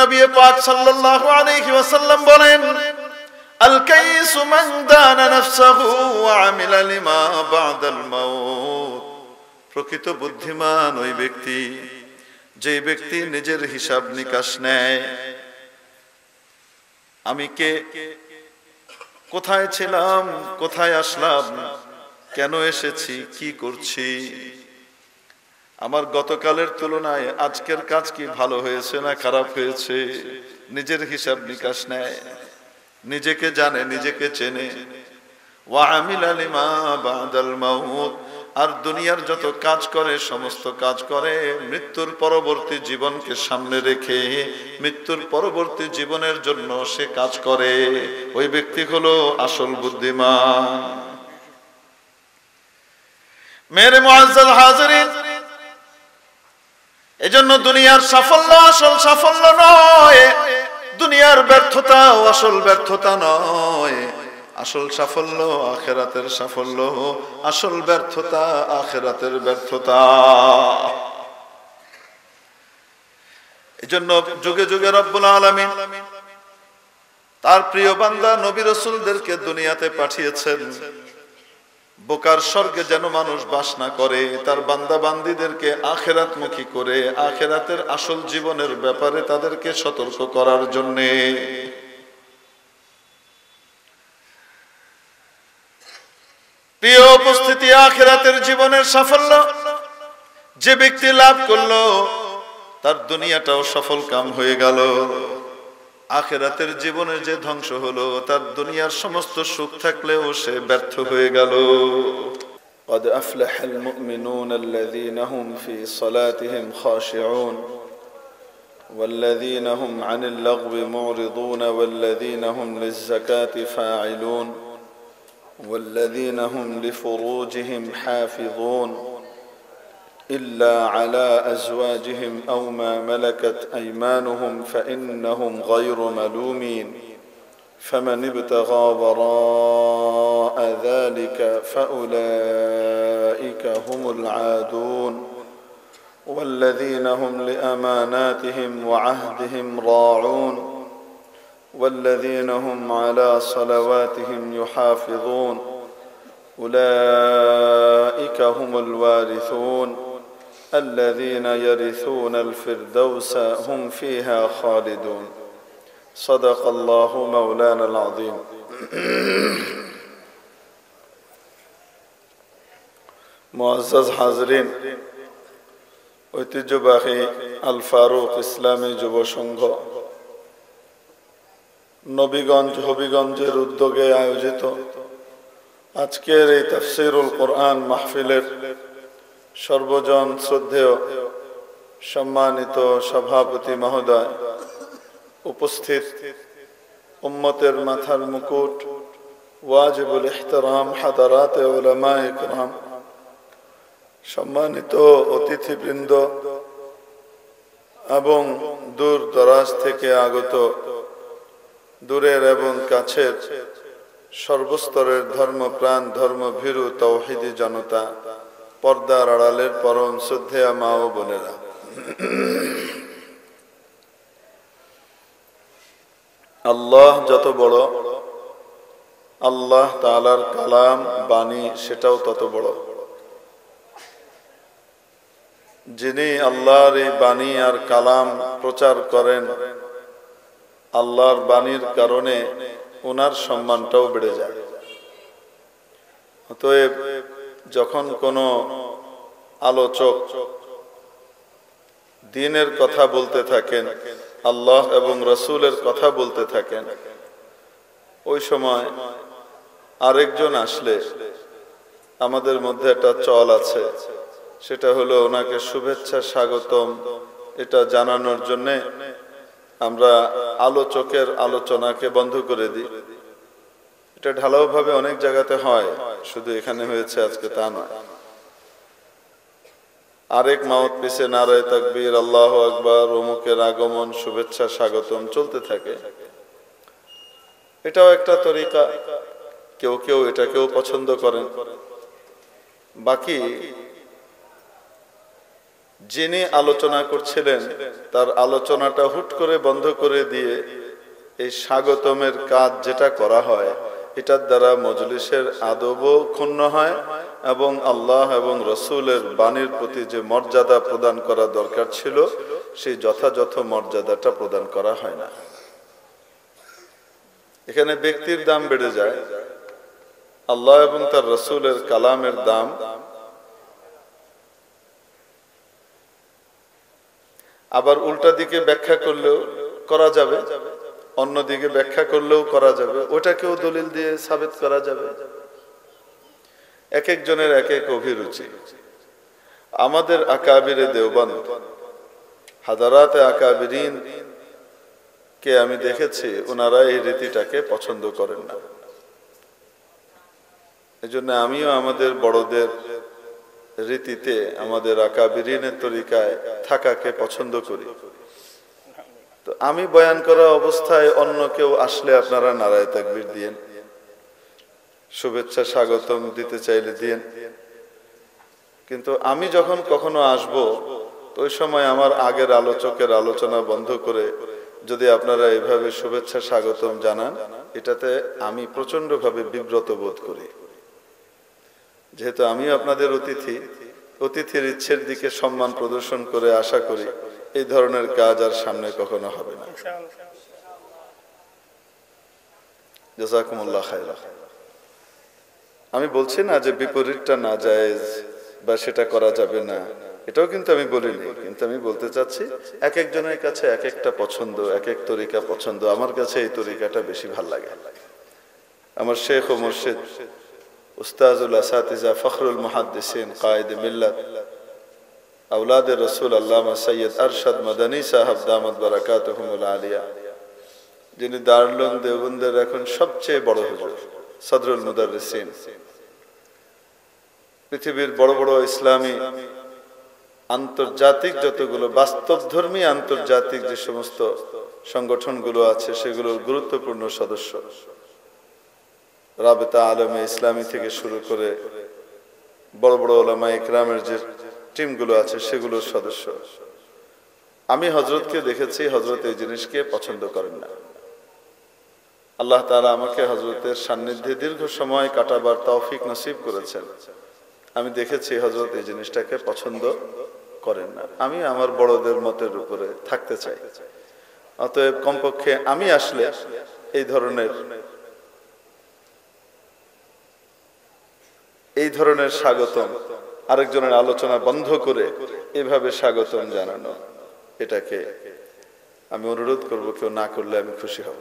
নবী পাক সাল্লাল্লাহু আলাইহি ওয়াসাল্লাম বলেন, আল কাইসু মান দানা নাফসাহু ওয়া আমিলা লিমা বা'দাল মাউত। প্রকৃত বুদ্ধিমান ওই ব্যক্তি যে ব্যক্তি নিজের হিসাব নিকাশ নেয়, আমি কে, কোথায় ছিলাম, কোথায় আসলাম, কেন এসেছি, কি করছি, আমার গতকালের তুলনায় আজকের কাজ কি ভালো হয়েছে না খারাপ হয়েছে, নিজের হিসাব নিকাশ নেয়, নিজেকে জানে, নিজেকে চেনে। ওয়া আমিলা লিমা বা'দাল মাউত, আর দুনিয়ার যত কাজ করে সমস্ত কাজ করে মৃত্যুর পরবর্তী জীবনকে সামনে রেখে, মৃত্যুর পরবর্তী জীবনের জন্য সে কাজ করে। ওই ব্যক্তি হলো আসল বুদ্ধিমান। মেরে মুআজ্জাজ হাজিরিন, এজন্য দুনিয়ার সাফল্য আসল সাফল্য নয়, দুনিয়ার ব্যর্থতা আসল ব্যর্থতা নয়। আসল সাফল্য আখিরাতের সাফল্য, আসল ব্যর্থতা আখিরাতের ব্যর্থতা। এজন্য যুগে যুগে রব্বুল আলামিন তার প্রিয় বান্দা নবী রাসূলদেরকে দুনিয়াতে পাঠিয়েছেন বোকার স্বর্গে যেন মানুষ বাস না করে, তার বান্দা বান্দীদেরকে আখিরাতমুখী করে আখিরাতের আসল জীবনের ব্যাপারে তাদেরকে সতর্ক করার জন্যে। প্রিয় উপস্থিতি, আখিরাতের জীবনের সাফল্য যে ব্যক্তি লাভ করলো তার দুনিয়াটাও সফল কাম হয়ে গেল। আখিরাতের জীবনে যে ধ্বংস হলো তার দুনিয়ার সমস্ত সুখ থাকলেও সে ব্যর্থ হয়ে গেল। قد أفلح المؤمنون الذين هم في صلاتهم خاشعون والذين هم عن اللغو معرضون والذين هم للزكاة فاعلون والذين هم لفروجهم حافظون إلا على أزواجهم أو ما ملكت أيمانهم فإنهم غير ملومين فمن ابتغى وراء ذلك فأولئك هم العادون والذين هم لأماناتهم وعهدهم راعون والذين هم على صلواتهم يحافظون أولئك هم الوارثون الذين يرثون الفردوس هم فيها خالدون صدق الله مولانا العظيم মুআজ্জাজ হাজরিন, ঐতিহ্যবাহী আল ফারুক ইসলামী যুব সংঘ নবীগঞ্জ হবিগঞ্জের উদ্যোগে আয়োজিত আজকের এই তাফসীরুল কোরআন মাহফিলের সর্বজন শ্রদ্ধেয় সম্মানিত সভাপতি মহোদয়, উপস্থিত উম্মতের মাথার মুকুট, ওয়াজিবুল ইহতিরাম হাদারাতে উলামায়ে ইকরাম, সম্মানিত অতিথিবৃন্দ এবং দূর দরাজ থেকে আগত দূরের এবং কাছের সর্বস্তরের ধর্মপ্রাণ ধর্মভীরু তাওহীদি জনতা, পর্দার আড়ালের পরম শ্রদ্ধেয়া মা ও বোনেরা, আল্লাহ যত বড়, আল্লাহ তাআলার কালাম বাণী সেটাও তত বড়। যিনি আল্লাহর এই বাণী আর কালাম প্রচার করেন, আল্লাহর বাণীর কারণে ওনার সম্মানটাও বেড়ে যায়। অতএব যখন কোনো আলোচক দ্বীনের কথা বলতে থাকেন, আল্লাহ এবং রাসূলের কথা বলতে থাকেন, ওই সময় আরেকজন আসলে আমাদের মধ্যে একটা চল আছে, সেটা হলো ওনাকে শুভেচ্ছা স্বাগতম এটা জানানোর জন্যে আমরা আলোচকের আলোচনাকে বন্ধ করে দিই। এটা ঢালাও ভাবে অনেক জায়গাতে হয়, শুধু এখানে হয়েছে আজকে তা নয়। আরেক মাউত পিছে নারায়ে তাকবীর, আল্লাহু আকবার, অমুকের আগমন, শুভেচ্ছা স্বাগতম চলতে থাকে। এটাও একটা তরিকা, কেউ কেউ এটাকেও পছন্দ করেন। বাকি যিনি আলোচনা করছিলেন তার আলোচনাটা হুট করে বন্ধ করে দিয়ে এই স্বাগতমের কাজ যেটা করা হয়, এটার দ্বারা মজলিসের আদবও ক্ষুণ্ণ হয় এবং আল্লাহ এবং রসুলের বাণীর প্রতি যে মর্যাদা প্রদান করা দরকার ছিল সেই যথাযথ মর্যাদাটা প্রদান করা হয় না। এখানে ব্যক্তির দাম বেড়ে যায়, আল্লাহ এবং তার রসুলের কালামের দাম আবার উল্টা দিকে ব্যাখ্যা করলেও করা যাবে, অন্যদিকে ব্যাখ্যা করলেও করা যাবে, ওটাকেও দলিল দিয়ে সাবিত করা যাবে। এক একজনের এক এক অভিরুচি। আমাদের আকাবিরে দেওবন্দ হাজারাতে আকাবিরিন কে আমি দেখেছি ওনারা এই রীতিটাকে পছন্দ করেন না। এজন্য আমিও আমাদের বড়দের রীতিতে, আমাদের আকাবিরিনের তরিকায় থাকাকে পছন্দ করি। তো আমি বয়ান করা অবস্থায় অন্য কেউ আসলে আপনারা নারায়ে তাকবীর দিয়েন, শুভেচ্ছা স্বাগতম দিতে চাইলে দিয়েন। কিন্তু আমি যখন কখনো আসব তো ওই সময় আমার আগের আলোচকের আলোচনা বন্ধ করে যদি আপনারা এভাবে শুভেচ্ছা স্বাগতম জানান, এটাতে আমি প্রচন্ডভাবে বিব্রত বোধ করি। যেহেতু আমি আপনাদের অতিথি, অতিথির ইচ্ছের দিকে সম্মান প্রদর্শন করে আশা করি এই ধরনের কাজ আর সামনে কখনো হবে না। জাযাকুমুল্লাহ খায়রা। আমি বলছি না যে বিপরীতটা না জায়েজ বা সেটা করা যাবে না, এটাও কিন্তু আমি বলিনি। কিন্তু আমি বলতে চাচ্ছি এক একজনের কাছে এক একটা পছন্দ, এক এক তরিকা পছন্দ। আমার কাছে এই তরিকাটা বেশি ভাল লাগে। আমার শেখ ও মুর্শিদ উস্তাজুল আসাতিজা ফখরুল মুহাদ্দিসিন কায়েদ মিল্লাত আওলাদে রসুল আল্লামা সৈয়দ আরশাদ মাদানী সাহেব দামাত বারাকাতুহুমুল আলিয়া, যিনি দারুল উলুম দেওবন্দের এখন সবচেয়ে বড় হুজুর, সদরুল মুদাররিসিন, পৃথিবীর বড় বড় ইসলামী আন্তর্জাতিক যতগুলো বাস্তবধর্মী আন্তর্জাতিক যে সমস্ত সংগঠনগুলো আছে সেগুলোর গুরুত্বপূর্ণ সদস্য, রাবেতা আলমে ইসলামী থেকে শুরু করে বড় বড় ওলামা ইকরামের যে টিমগুলো আছে সেগুলোর সদস্য। আমি হযরতকে দেখেছি, হযরত এই জিনিসকে পছন্দ করেন না। আল্লাহ তাআলা আমাকে হযরতের সান্নিধ্যে দীর্ঘ সময় কাটাবার তৌফিক নসিব করেছেন। আমি দেখেছি হযরত এই জিনিসটাকে পছন্দ করেন না। আমি আমার বড়দের মতের উপরে থাকতে চাই। অতএব কমপক্ষে আমি আসলে এই ধরনের স্বাগতম, আরেকজনের আলোচনা বন্ধ করে এভাবে স্বাগতম জানানো, এটাকে আমি অনুরোধ করব, কেউ না করলে আমি খুশি হব।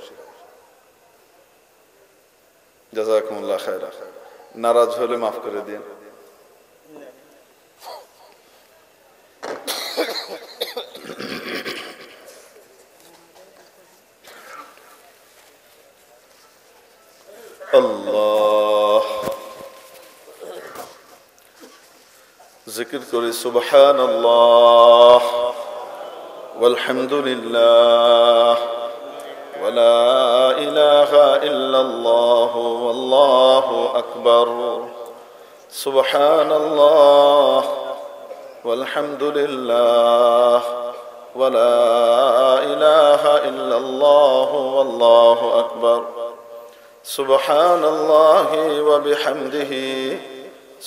জাযাকুমুল্লাহ খায়রা। নারাজ হলে মাফ করে দিন। আল্লাহ জিকির করি সুবহানাল্লাহ ওয়ালহামদুলিল্লাহ ওয়া লা ইলাহা ইল্লাল্লাহ ওয়াল্লাহু আকবার। সুবহানাল্লাহ ওয়ালহামদুলিল্লাহ ওয়া লা ইলাহা ইল্লাল্লাহ ওয়াল্লাহু আকবার। সুবহানাল্লাহি ওয়া বিহামদিহি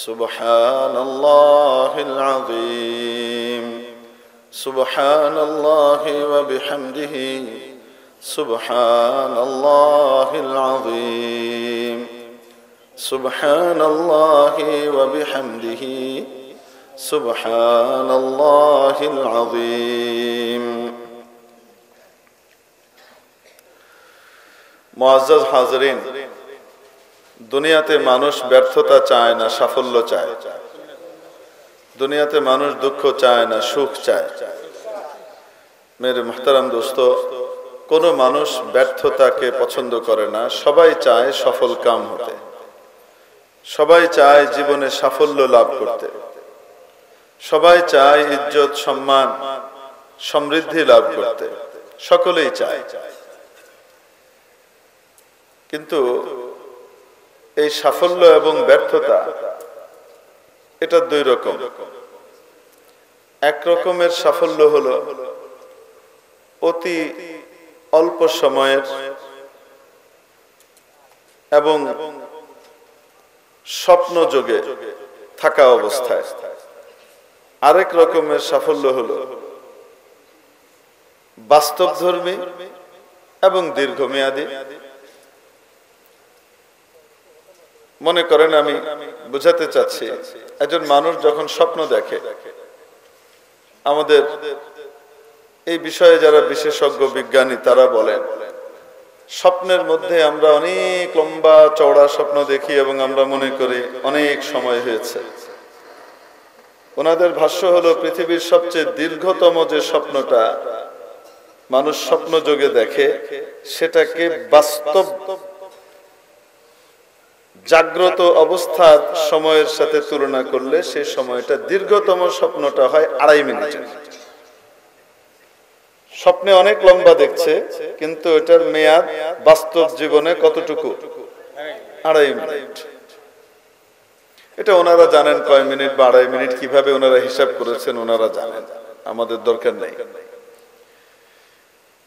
সুবহানাল্লাহিল আযীম। সুবহানাল্লাহি ওয়া বিহামদিহি সুবহানাল্লাহিল আযীম। সুবহানাল্লাহি ওয়া বিহামদিহি সুবহানাল্লাহিল আযীম। মুআজ্জাজ হাজিরিন, দুনিয়াতে মানুষ ব্যর্থতা চায় না, সাফল্য চায়। দুনিয়াতে মানুষ দুঃখ চায় না, সুখ চায়। মেরে মুহতারাম দোস্ত, কোনো মানুষ ব্যর্থতাকে পছন্দ করে না। সবাই চায় সফল কাম হতে, সবাই চায় জীবনে সাফল্য লাভ করতে, সবাই চায় ইজ্জত, সম্মান, সমৃদ্ধি লাভ করতে, সকলেই চায়। কিন্তু এই সাফল্য এবং ব্যর্থতা এটা দুই রকম। এক রকমের সাফল্য হলো অতি অল্প সময়ের এবং স্বপ্ন যোগে থাকা অবস্থায়, আরেক রকমের সাফল্য হলো বাস্তবধর্মী এবং দীর্ঘমেয়াদী। মনে করেন, আমি বুঝাতে চাচ্ছি, একজন মানুষ যখন স্বপ্ন দেখে, আমাদের এই বিষয়ে যারা বিশেষজ্ঞ বিজ্ঞানী তারা বলেন, স্বপ্নের মধ্যে আমরা অনেক লম্বা চওড়া স্বপ্ন দেখি এবং আমরা মনে করি অনেক সময় হয়েছে। ওনাদের ভাষ্য হলো, পৃথিবীর সবচেয়ে দীর্ঘতম যে স্বপ্নটা মানুষ স্বপ্ন যোগে দেখে, সেটাকে বাস্তব জাগ্রত অবস্থার সময়ের সাথে তুলনা করলে সেই সময়টা দীর্ঘতম স্বপ্নটা হয় 2.5 মিনিট। স্বপ্নে অনেক লম্বা দেখছে, কিন্তু এটার মেয়াদ বাস্তব জীবনে কতটুকু? 2.5 মিনিট। এটা ওনারা জানেন কয় মিনিট বা 2.5 মিনিট, কিভাবে ওনারা হিসাব করেছেন ওনারা জানেন, আমাদের দরকার নেই।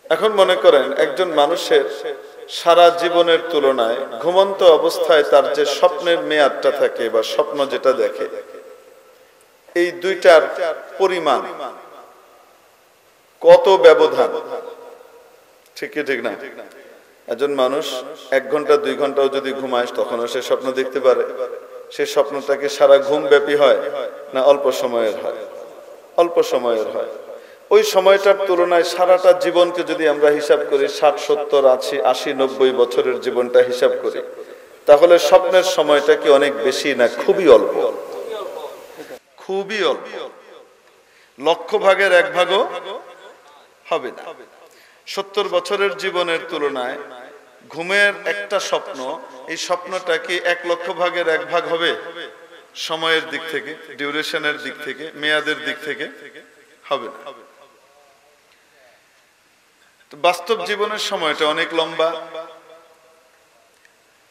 এখন মনে করেন, একজন মানুষের সারা জীবনের তুলনায় ঘুমন্ত অবস্থায় তার যে স্বপ্নের মেয়াদটা থাকে বা স্বপ্ন যেটা দেখে, এই দুইটার পরিমাণ কত ব্যবধান, ঠিক কি ঠিক না? একজন মানুষ 1 ঘন্টা 2 ঘন্টাও যদি ঘুমায়, তখনও সে স্বপ্ন দেখতে পারে। সে স্বপ্নটাকে সারা ঘুম ব্যাপী হয় না অল্প সময়ের হয়? অল্প সময়ের হয়। ওই সময়টার তুলনায় সারাটা জীবনকে যদি আমরা হিসাব করি, 60, 70, 80, 90 বছরের জীবনটা হিসাব করি, তাহলে স্বপ্নের সময়টা কি অনেক বেশি না খুবই অল্প? খুবই অল্প। 1,00,000 ভাগের 1 ভাগও হবে না। 70 বছরের জীবনের তুলনায় ঘুমের একটা স্বপ্ন, এই স্বপ্নটা কি 1,00,000 ভাগের 1 ভাগ হবে? সময়ের দিক থেকে, ডিউরেশনের দিক থেকে, মেয়াদের দিক থেকে হবে না। বাস্তব জীবনের সময়টা অনেক লম্বা,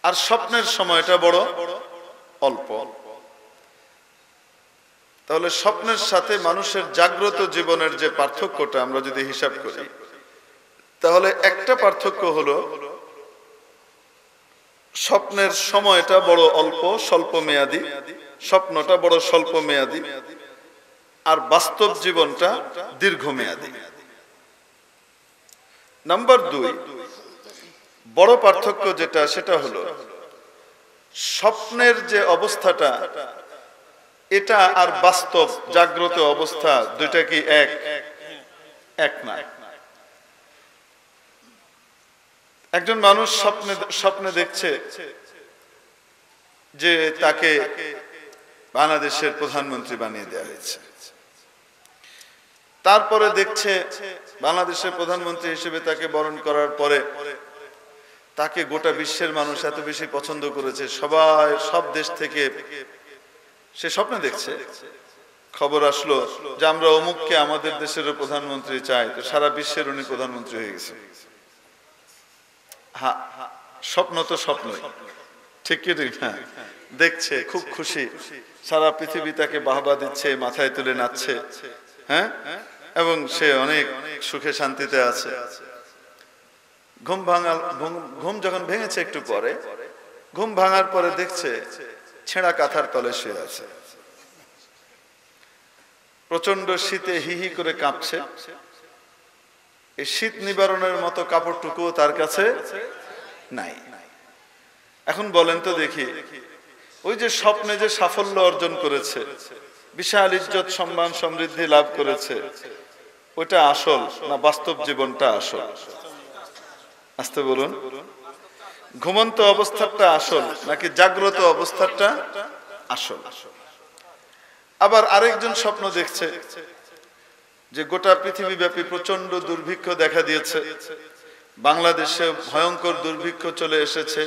আর স্বপ্নের সময়টা বড় অল্প। তাহলে স্বপ্নের সাথে মানুষের জাগ্রত জীবনের যে পার্থক্যটা আমরা যদি হিসাব করি, তাহলে একটা পার্থক্য হলো স্বপ্নের সময়টা বড় অল্প, স্বল্প মেয়াদী, স্বপ্নটা বড় স্বল্প মেয়াদী, আর বাস্তব জীবনটা দীর্ঘমেয়াদী। নাম্বার 2, বড় পার্থক্য যেটা, সেটা হলো স্বপ্নের যে অবস্থাটা, এটা আর বাস্তব জাগ্রত অবস্থা দুইটা কি এক না? একজন মানুষ স্বপ্নে দেখছে যে তাকে বাংলাদেশের প্রধানমন্ত্রী বানিয়ে দেওয়া হয়েছে। তারপরে দেখছে বাংলাদেশের প্রধানমন্ত্রী হিসেবে তাকে বরণ করার পরে তাকে গোটা বিশ্বের মানুষ এত বেশি পছন্দ করেছে, সবাই সব দেশ থেকে সে স্বপ্নে দেখছে, খবর আসলো যে আমরা অমুককে আমাদের দেশেরও প্রধানমন্ত্রী চাই, তো সারা বিশ্বের উনি প্রধানমন্ত্রী হয়ে গেছে। হ্যাঁ, স্বপ্ন তো স্বপ্নই, ঠিক কি ঠিক না? দেখছে, খুব খুশি, সারা পৃথিবী তাকে বাহবা দিচ্ছে, মাথায় তুলে নাচছে, হ্যাঁ, এবং সে অনেক সুখে শান্তিতে আছে। ঘুম যখন ভেঙেছে একটু পরে, ঘুম ভাঙার পরে দেখছে ছেঁড়া কাঁথার তলে শুয়ে আছে, প্রচন্ড শীতে হি হি করে কাঁপছে। এই শীত নিবারণের মতো কাপড়টুকুও তার কাছে নাই। এখন বলেন তো দেখি, ওই যে স্বপ্নে যে সাফল্য অর্জন করেছে, বিশাল ইজ্জত সম্মান সমৃদ্ধি লাভ করেছে, ওইটা আসল না বাস্তব জীবনটা আসল? আস্তে বলুন, ঘুমন্ত অবস্থাটা আসল নাকি জাগ্রত অবস্থাটা আসল? আবার আরেকজন স্বপ্ন দেখছে যে গোটা পৃথিবীব্যাপী প্রচন্ড দুর্ভিক্ষ দেখা দিয়েছে, বাংলাদেশে ভয়ঙ্কর দুর্ভিক্ষ চলে এসেছে,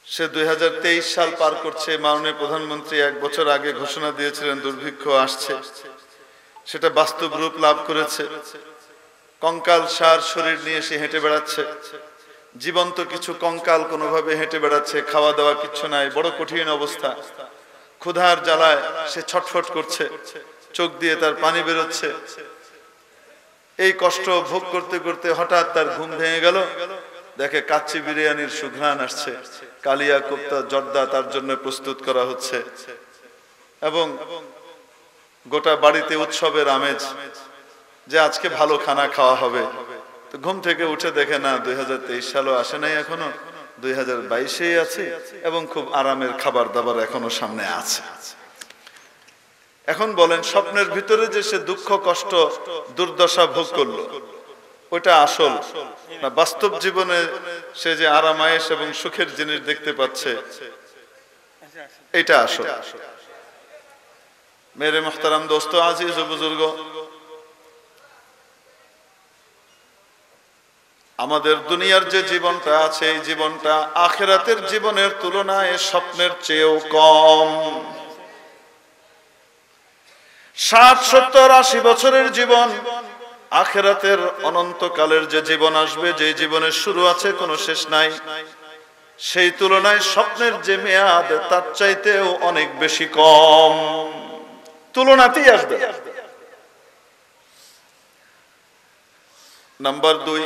সে 2023 সাল পার করছে, মাননীয় প্রধানমন্ত্রী 1 বছর আগে ঘোষণা দিয়েছিলেন দুর্ভিক্ষ আসছে, সেটা বাস্তব রূপ লাভ করেছে। কঙ্কাল সার শরীর নিয়ে সে হেঁটে বেড়াচ্ছে, জীবন্ত কিছু কঙ্কাল কোনোভাবে হেঁটে বেড়াচ্ছে, খাওয়া দাওয়া কিচ্ছু নাই, বড় কঠিন অবস্থা, ক্ষুধার জ্বালায় সে ছটফট করছে। চোখ দিয়ে তার পানি বেরোচ্ছে। এই কষ্ট ভোগ করতে করতে হঠাৎ তার ঘুম ভেঙে গেল, দেখে কাচ্চি বিরিয়ানির সুঘ্রাণ আসছে, কালিয়া কোপ্তা জর্দা তার জন্য প্রস্তুত করা হচ্ছে এবং গোটা বাড়িতে উৎসবের আমেজ যে আজকে ভালো খানা খাওয়া হবে। তো ঘুম থেকে উঠে দেখে না 2023 সালও আসে নাই এখনো, 2022-এই আছে এবং খুব আরামের খাবার দাবার এখনো সামনে আছে। এখন বলেন, স্বপ্নের ভিতরে যে সে দুঃখ কষ্ট দুর্দশা ভোগ করলো ওটা আসল না বাস্তব জীবনে সে যে আরাম আয়েশ এবং সুখের জিনিস দেখতে পাচ্ছে এটা আসল? মেরে মুহতারাম দোস্ত, আজিজ ও বুজুর্গ, আমাদের দুনিয়ার যে জীবনটা আছে এই জীবনটা আখিরাতের জীবনের তুলনায় স্বপ্নের চেয়েও কম। 60, 70, 80 বছরের জীবন, আখিরাতের অনন্তকালের যে জীবন আসবে, যে জীবনের শুরু আছে কোনো শেষ নাই, সেই তুলনায় স্বপ্নের যে মেয়াদ তার চাইতেও অনেক বেশি কম, তুলনাতেই আসবে। নাম্বার 2,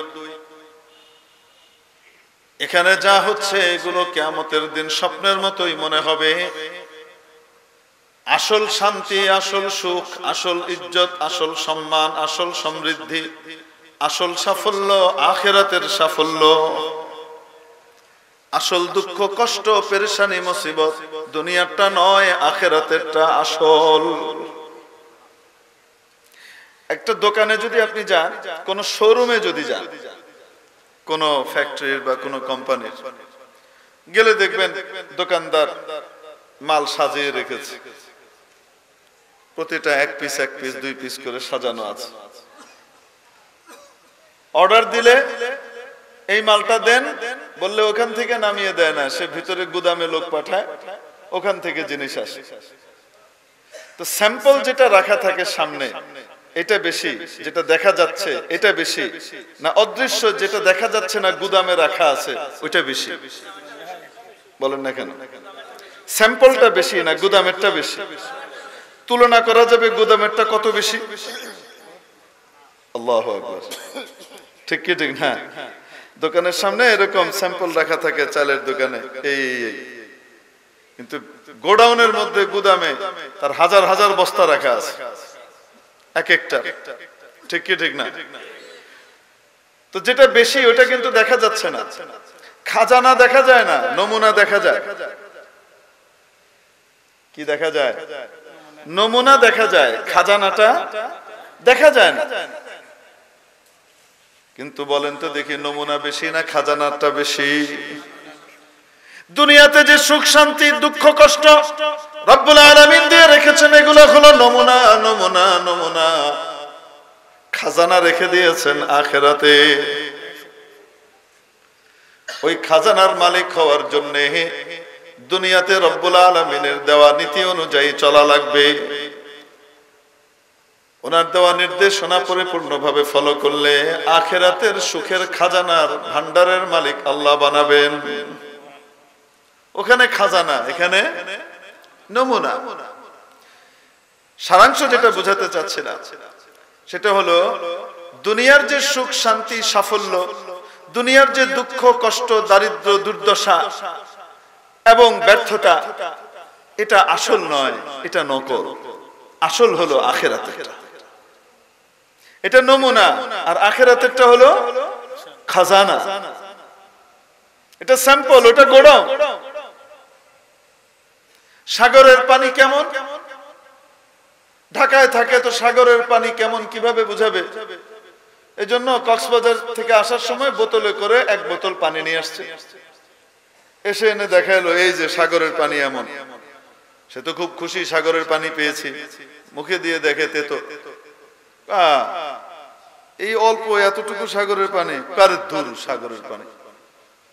এখানে যা হচ্ছে এগুলো কিয়ামতের দিন স্বপ্নের মতোই মনে হবে। আসল শান্তি, আসল সুখ, আসল ইজ্জত, আসল সম্মান, আসল সমৃদ্ধি, আসল সাফল্য আখিরাতের সাফল্য। আসল দুঃখ কষ্ট পেরেশানি মুসিবত দুনিয়ারটা নয়, আখিরাতেরটা আসল। একটা দোকানে যদি আপনি যান, কোন শোরুমে যদি যান, কোন ফ্যাক্টরির বা কোন কোম্পানির, গেলে দেখবেন দোকানদার মাল সাজিয়ে রেখেছে, প্রতিটা এক পিস 2 পিস করে সাজানো আছে। অর্ডার দিলে এই মালটা দেন বললে ওখান থেকে নামিয়ে দেয় না, সে ভিতরে গুদামে লোক পাঠায়, ওখান থেকে জিনিস আসে। তো স্যাম্পল যেটা রাখা থাকে সামনে এটা বেশি, যেটা দেখা যাচ্ছে এটা বেশি, না অদৃশ্য যেটা দেখা যাচ্ছে না গুদামে রাখা আছে ওইটা বেশি? বলেন না কেন? স্যাম্পলটা বেশি না গুদামেরটা বেশি? তুলনা করা যাবে গুদামেরটা কত বেশি? আল্লাহু আকবার, ঠিক কি ঠিক না? দোকানের সামনে এরকম স্যাম্পল রাখা থাকে চালের দোকানে, এই কিন্তু গোডাউনের মধ্যে গুদামে তার হাজার হাজার বস্তা রাখা আছে এক একটা, ঠিক কি ঠিক না? তো যেটা বেশি ওটা কিন্তু দেখা যাচ্ছে না, খাজানা দেখা যায় না, নমুনা দেখা যায়। কি দেখা যায়? নমুনা দেখা যায়, খাজানাটা দেখা যায় না। কিন্তু বলেন তো দেখি, নমুনা বেশি না খাজানাটা বেশি? দুনিয়াতে যে সুখ শান্তি দুঃখ কষ্ট রব্বুল আলামিন দিয়ে রেখেছেন এগুলো হলো নমুনা, নমুনা, নমুনা। খাজানা রেখে দিয়েছেন আখিরাতে। ওই খাজানার মালিক হওয়ার জন্য দুনিয়াতে রব্বুল আলামিনের দেওয়া নীতি অনুযায়ী চলা লাগবে। ওনার দেওয়া নির্দেশনা পরিপূর্ণভাবে ফলো করলে আখিরাতের সুখের খাজানার ভান্ডারের মালিক আল্লাহ বানাবেন। ওখানে খাজানা, এখানে নমুনা। সারাংশ যেটা বোঝাতে চাচ্ছিলাম সেটা হলো, দুনিয়ার যে সুখ শান্তি সাফল্য, দুনিয়ার যে দুঃখ কষ্ট দারিদ্র দুর্দশা এবং ব্যর্থতা, এটা আসল নয়, এটা নকল। আসল হলো আখিরাতেরটা, এটা নমুনা। আর আখিরাতেরটা হলো খাজানা, এটা স্যাম্পল, ওটা গোডাউন। সাগরের পানি কেমন? ঢাকায় থাকে তো সাগরের পানি কেমন কিভাবে বুঝাবে? এজন্য কক্সবাজার থেকে আসার সময় বোতলে করে 1 বোতল পানি নিয়ে আসছে, এসে এনে দেখাইলো এই যে সাগরের পানি এমন। সে তো খুব খুশি, সাগরের পানি পেয়েছি। মুখে দিয়ে দেখে তেতো। এই অল্প এতটুকু সাগরের পানি, কার দূর সাগরের পানি,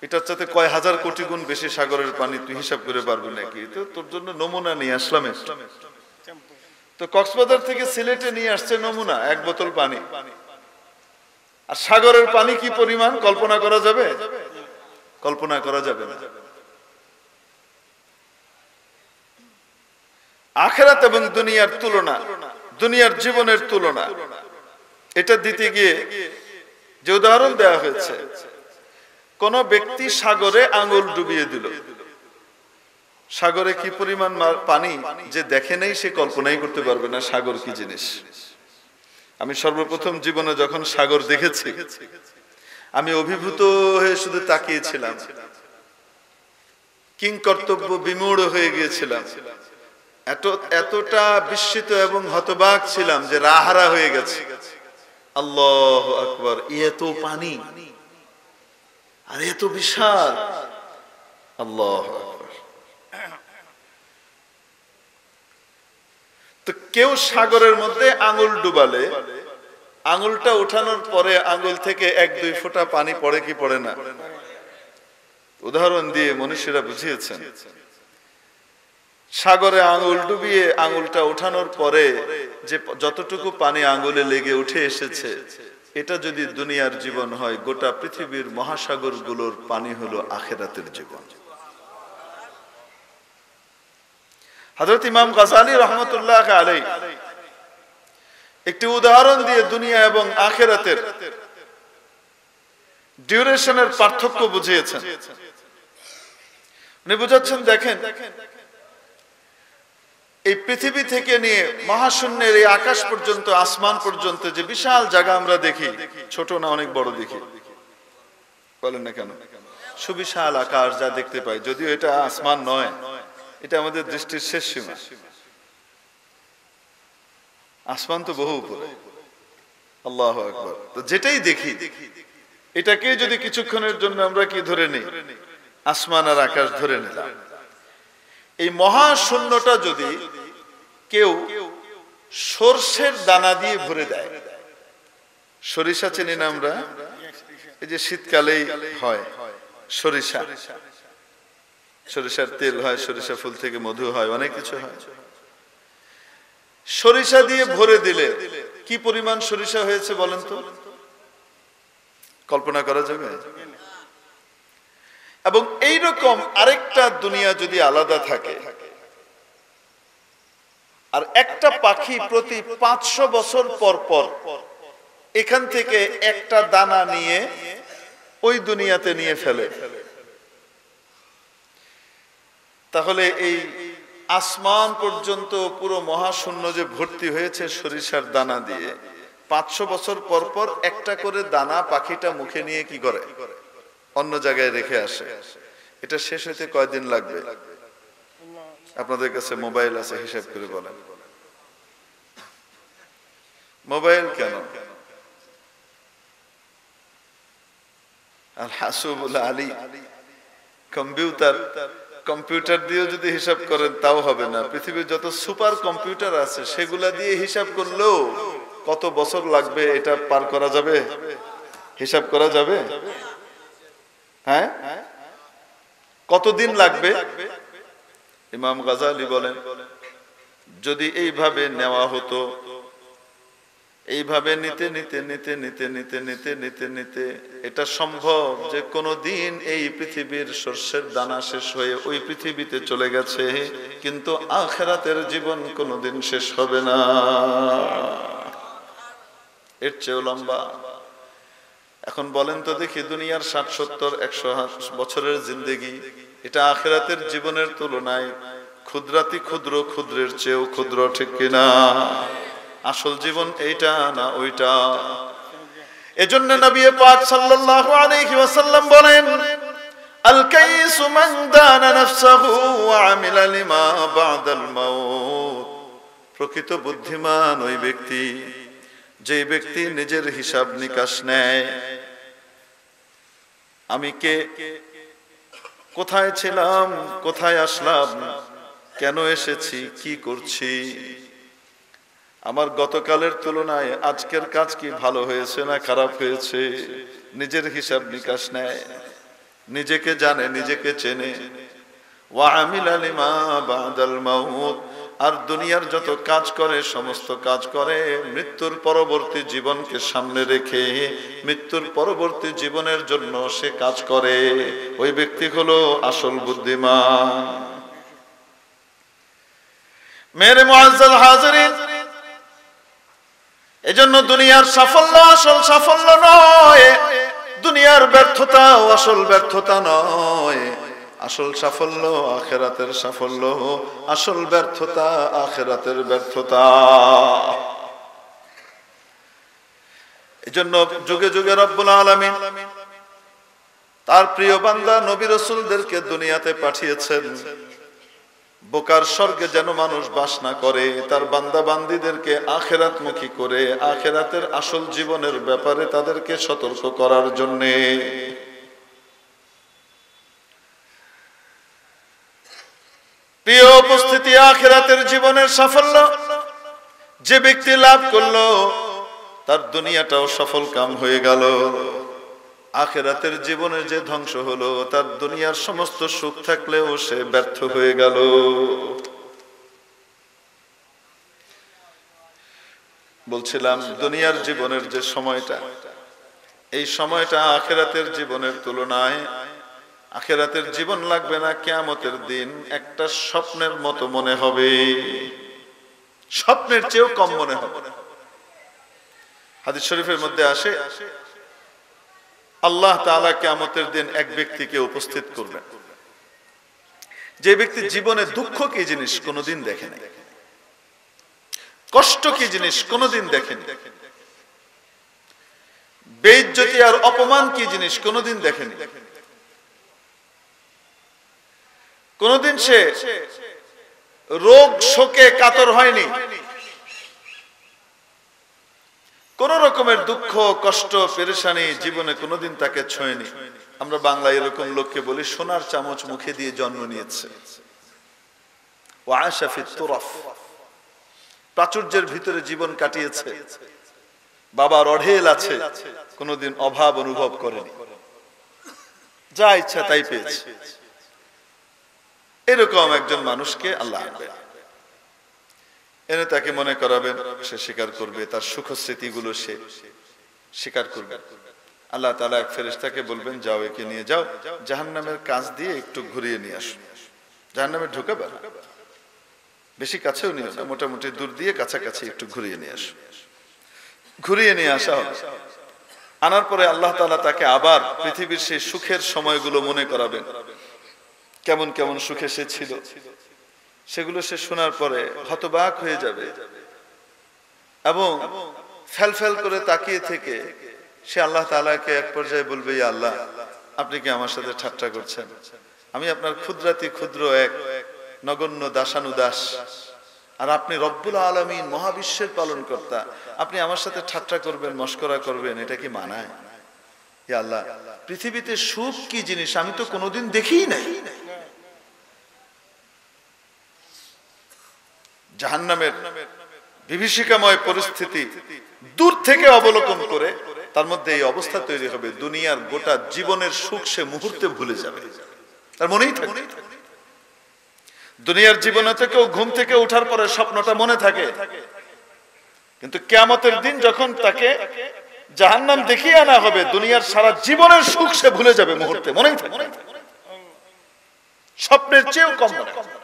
এটার সাথে কয় হাজার কোটি গুণ বেশি সাগরের পানি, তুই হিসাব করে পারবি নাকি? তো তোর জন্য নমুনা নিয়ে আসলাম। তো কক্সবাজার থেকে সিলেটে নিয়ে আসছে নমুনা 1 বোতল পানি। আর সাগরের পানি কি পরিমাণ কল্পনা করা যাবে? কল্পনা করা যাবে না। আখিরাত এবং দুনিয়ার তুলনা দুনিয়ার জীবনের তুলনা, এটা দিতে গিয়ে যে উদাহরণ দেওয়া হয়েছে, কোন ব্যক্তি সাগরে আঙুল ডুবিয়ে দিল, সাগরে কি পরিমাণ পানি যে দেখে নেই সে কল্পনাই করতে পারবে না সাগর কি জিনিস। আমি সর্বপ্রথম জীবনে যখন সাগর দেখেছি আমি অভিভূত হয়ে শুধু তাকিয়েছিলাম, কিংকর্তব্য বিমূঢ় হয়ে গিয়েছিলাম, এতটা বিস্মিত এবং হতবাক ছিলাম যে রাহারা হয়ে গেছে। আল্লাহু আকবার, এত পানি আর এত বিশাল, আল্লাহু আকবার। তো কেউ সাগরের মধ্যে আঙুল ডুবালে আঙুলটা উঠানোর পরে আঙুল থেকে 1-2 ফোঁটা পানি পড়ে কি পড়ে না? উদাহরণ দিয়ে মনীষীরা বুঝিয়েছেন, সাগরে আঙুল ডুবিয়ে আঙুলটা উঠানোর পরে যে যতটুকু পানি আঙুলে লেগে উঠে এসেছে, এটা যদি দুনিয়ার জীবন হয়, গোটা পৃথিবীর মহাসাগরগুলোর পানি হলো আখিরাতের জীবন। হযরত ইমাম গাযালী রাহমাতুল্লাহ আলাইহি একটি উদাহরণ দিয়ে দুনিয়া এবং আখিরাতের ডিউরেশনের পার্থক্য বুঝিয়েছেন। উনি বুঝাচ্ছেন, দেখেন এই পৃথিবী থেকে নিয়ে মহাশূন্যের এই আকাশ পর্যন্ত, আসমান পর্যন্ত যে বিশাল জায়গা আমরা দেখি, ছোট না অনেক বড় দেখি, বলেন না কেন? সুবিশাল আকাশ যা দেখতে পাই, যদিও এটা আসমান নয়, এটা আমাদের দৃষ্টির শেষ সীমা। আসমান তো বহু উপরে, আল্লাহু আকবার। তো যেটাই দেখি এটাকে যদি কিছুক্ষণের জন্য আমরা কি ধরে নিই, আসমান আর আকাশ ধরে নিলাম, এই মহাশূন্যটা যদি কেউ সরষের দানা দিয়ে ভরে দেয়, সরিষা চিনি না আমরা, এই যে শীতকালেই হয় সরিষা, সরিষার তেল হয়, সরিষা ফুল থেকে মধু হয়, অনেক কিছু হয়। সরিষা দিয়ে ভরে দিলে কি পরিমাণ সরিষা হয়েছে বলেন তো? কল্পনা করা যাবে? এবং এইরকম আরেকটা দুনিয়া যদি আলাদা থাকে, আর একটা পাখি প্রতি 500 বছর পর পর এখান থেকে একটা দানা নিয়ে ওই দুনিয়াতে নিয়ে ফেলে, তাহলে এই আসমান পর্যন্ত পুরো মহাশূন্য যে ভর্তি হয়েছে সরিষার দানা দিয়ে, 500 বছর পর পর একটা করে দানা পাখিটা মুখে নিয়ে কি করে? অন্য জায়গায় রেখে আসে। এটা শেষ হইতে কয়দিন লাগবে? আপনাদের কাছে মোবাইল আছে, হিসাব করে বলেন। মোবাইল কেন? আল হাসুবুল আলী, কম্পিউটার দিয়ে যদি হিসাব করেন তাও হবে না। পৃথিবীর যত সুপার কম্পিউটার আছে সেগুলা দিয়ে হিসাব করলেও কত বছর লাগবে এটা পার করা যাবে? হিসাব করা যাবে? হ্যাঁ, কতদিন লাগবে? ইমাম গাযালী বলেন, যদি এইভাবে নেওয়া হতো, এইভাবে নিতে নিতে নিতে নিতে নিতে নিতে নিতে নিতে এটা সম্ভব যে কোনদিন এই পৃথিবীর শস্যের দানা শেষ হয়ে ওই পৃথিবীতে চলে গেছে, কিন্তু আখিরাতের জীবন কোনদিন শেষ হবে না। এর চেয়েও লম্বা। এখন বলেন তো দেখি, দুনিয়ার 60, 70, 100 বছরের জিন্দেগি, এটা আখিরাতের জীবনের তুলনায় ক্ষুদ্রাতি ক্ষুদ্র, ক্ষুদ্রের চেয়েও ক্ষুদ্র, ঠিক কিনা? আসল জীবন এইটা না ওইটা? এজন্য নবী পাক সাল্লাল্লাহু আলাইহি ওয়াসাল্লাম বলেন, আল কাইসু মান দানা নাফসাহু ওয়া আমিলা লিমা বাদাল মাউত। প্রকৃত বুদ্ধিমান ওই ব্যক্তি যে ব্যক্তি নিজের হিসাব নিকাশ নেয়, আমি কে, কোথায় ছিলাম, কোথায় আসলাম, কেন এসেছি, কি করছি, আমার গতকালের তুলনায় আজকের কাজ কি ভালো হয়েছে না খারাপ হয়েছে, নিজের হিসাব নিকাশ নেয়, নিজেকে জানে, নিজেকে চেনে। ওয়া আমিলা লিমা বাদাল মাউত, আর দুনিয়ার যত কাজ করে সমস্ত কাজ করে মৃত্যুর পরবর্তী জীবনকে সামনে রেখে, মৃত্যুর পরবর্তী জীবনের জন্য সে কাজ করে। ওই ব্যক্তি হলো আসল বুদ্ধিমান। মেরে মুআজ্জাল হাজিরিন, এজন্য দুনিয়ার সাফল্য আসল সাফল্য নয়, দুনিয়ার ব্যর্থতাও আসল ব্যর্থতা নয়। আসল সাফল্য আখিরাতের সাফল্য, আসল ব্যর্থতা আখিরাতের ব্যর্থতা। এজন্য যুগে যুগে রব্বুল আলামিন তার প্রিয় বান্দা নবী রাসূলদেরকে দুনিয়াতে পাঠিয়েছেন বোকার স্বর্গে যেন মানুষ বাস না করে, তার বান্দা বান্দীদেরকে আখিরাতমুখী করে আখিরাতের আসল জীবনের ব্যাপারে তাদেরকে সতর্ক করার জন্য। প্রিয় উপস্থিতি, আখিরাতের জীবনের সাফল্য যে ব্যক্তি লাভ করলো তার দুনিয়াটাও সফল কাম হয়ে গেল। আখিরাতের জীবনের যে ধ্বংস হলো তার দুনিয়ার সমস্ত সুখ থাকলেও সে ব্যর্থ হয়ে গেল। বলছিলাম দুনিয়ার জীবনের যে সময়টা, এই সময়টা আখিরাতের জীবনের তুলনায় আখিরাতের জীবন লাগবে না, কিয়ামতের দিন একটা স্বপ্নের মতো মনে হবে, স্বপ্নের চেয়েও কম মনে হবে। হাদিস শরীফের মধ্যে আসে আল্লাহ তাআলা কিয়ামতের দিন এক ব্যক্তিকে উপস্থিত করবেন, যে ব্যক্তি জীবনে দুঃখ কি জিনিস কোনোদিন দেখেনি, কষ্ট কি জিনিস কোনোদিন দেখেনি, বেইজ্জতি আর অপমান কি জিনিস কোনোদিন দেখেনি। কোনোদিন সে রোগ শোকে কাতর হয়নি, কোন রকমের দুঃখ কষ্ট পেরেশানি জীবনে কোনোদিন তাকে ছোঁয়নি। আমরা বাংলায় এরকম লোককে বলি সোনার চামচ মুখে দিয়ে জন্ম নিয়েছে। ওয়াআশা ফিত তুরাফ, প্রাচুর্যের ভিতরে জীবন কাটিয়েছে, বাবার অঢেল আছে, কোনোদিন অভাব অনুভব করেনি, যা ইচ্ছা তাই পেয়েছে। এরকম একজন মানুষকে আল্লাহ আনবেন, এনে তাকে মনে করাবেন, সে স্বীকার করবে, তার সুখ স্মৃতিগুলো সে স্বীকার করবে। আল্লাহ তাআলা এক ফেরেশতাকে বলবেন, যাও একে নিয়ে যাও জাহান্নামের কাছ দিয়ে একটু ঘুরিয়ে নিয়ে আসো। জাহান্নামে ঢুকাবে না, বেশি কাছেও নিও না, মোটামুটি দূর দিয়ে কাছাকাছি একটু ঘুরিয়ে নিয়ে আসো। ঘুরিয়ে নিয়ে আসা হবে, আনার পরে আল্লাহ তাআলা তাকে আবার পৃথিবীর সেই সুখের সময়গুলো মনে করাবেন, কেমন কেমন সুখে সে ছিল। সেগুলো সে শোনার পরে হতবাক হয়ে যাবে এবং ফেল ফেল করে তাকিয়ে থেকে সে আল্লাহ তাআলাকে এক পর্যায়ে বলবে, ইয়া আল্লাহ, আপনি কি আমার সাথে ঠাট্টা করছেন? আমি আপনার ক্ষুদ্রাতি ক্ষুদ্র এক নগণ্য দাসানুদাস, আর আপনি রব্বুল আলামিন মহাবিশ্বের পালনকর্তা, আপনি আমার সাথে ঠাট্টা করবেন, মস্করা করবেন, এটা কি মানায়? ইয়া আল্লাহ, পৃথিবীতে সুখ কি জিনিস আমি তো কোনোদিন দেখিই নাই। জাহান্নামের বিভীষিকাময় পরিস্থিতি দূর থেকে অবলোকন করে তার মধ্যে এই অবস্থা তৈরি হবে, দুনিয়ার গোটা জীবনের সুখ সে মুহূর্তে ভুলে যাবে, তার মনেই থাকবে। দুনিয়ার জীবনে থেকেও ঘুম থেকে ওঠার পরে স্বপ্নটা মনে থাকে, কিন্তু কিয়ামতের দিন যখন তাকে জাহান্নাম দেখিয়ে আনা হবে, দুনিয়ার সারা জীবনের সুখ সে ভুলে যাবে মুহূর্তে, মনেই থাকবে, স্বপ্নের চেয়েও কম মনে হবে।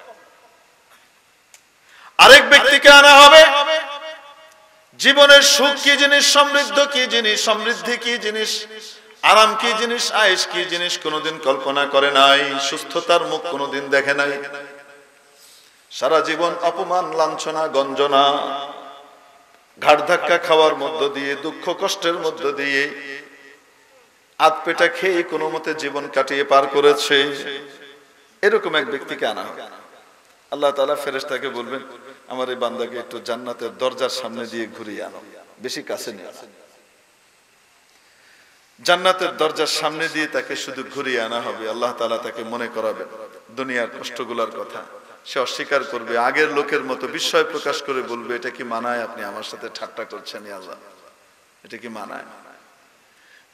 আরেক ব্যক্তিকে আনা হবে, জীবনের সুখ কি জিনিস, সমৃদ্ধ কি জিনিস, সমৃদ্ধি কি জিনিস, আরাম কি জিনিস, আয়েশ কি জিনিস কোনোদিন কল্পনা করে নাই, সুস্থতার মুখ কোনোদিন দেখে নাই। সারা জীবন অপমান লাঞ্ছনা গঞ্জনা ঘাড় ধাক্কা খাওয়ার মধ্য দিয়ে, দুঃখ কষ্টের মধ্য দিয়ে আধ পেটা খেয়ে কোনো মতে জীবন কাটিয়ে পার করেছে। এরকম এক ব্যক্তিকে আনা হবে। আল্লাহ তাআলা ফেরেশতাকে বলবেন, আমার এই বান্দাকে একটু জান্নাতের দরজার সামনে দিয়ে ঘুরিয়ে আনো, বেশি কাছে নিও না। জান্নাতের দরজার সামনে দিয়ে তাকে শুধু ঘুরিয়ে আনা হবে। আল্লাহ তাআলা তাকে মনে করাবেন দুনিয়ার কষ্টগুলোর কথা। সে অস্বীকার করবে, আগের লোকের মতো বিস্ময় প্রকাশ করে বলবে, এটা কি মানায়? আপনি আমার সাথে ঠাট্টা করছেন আল্লাহ, এটা কি মানায়?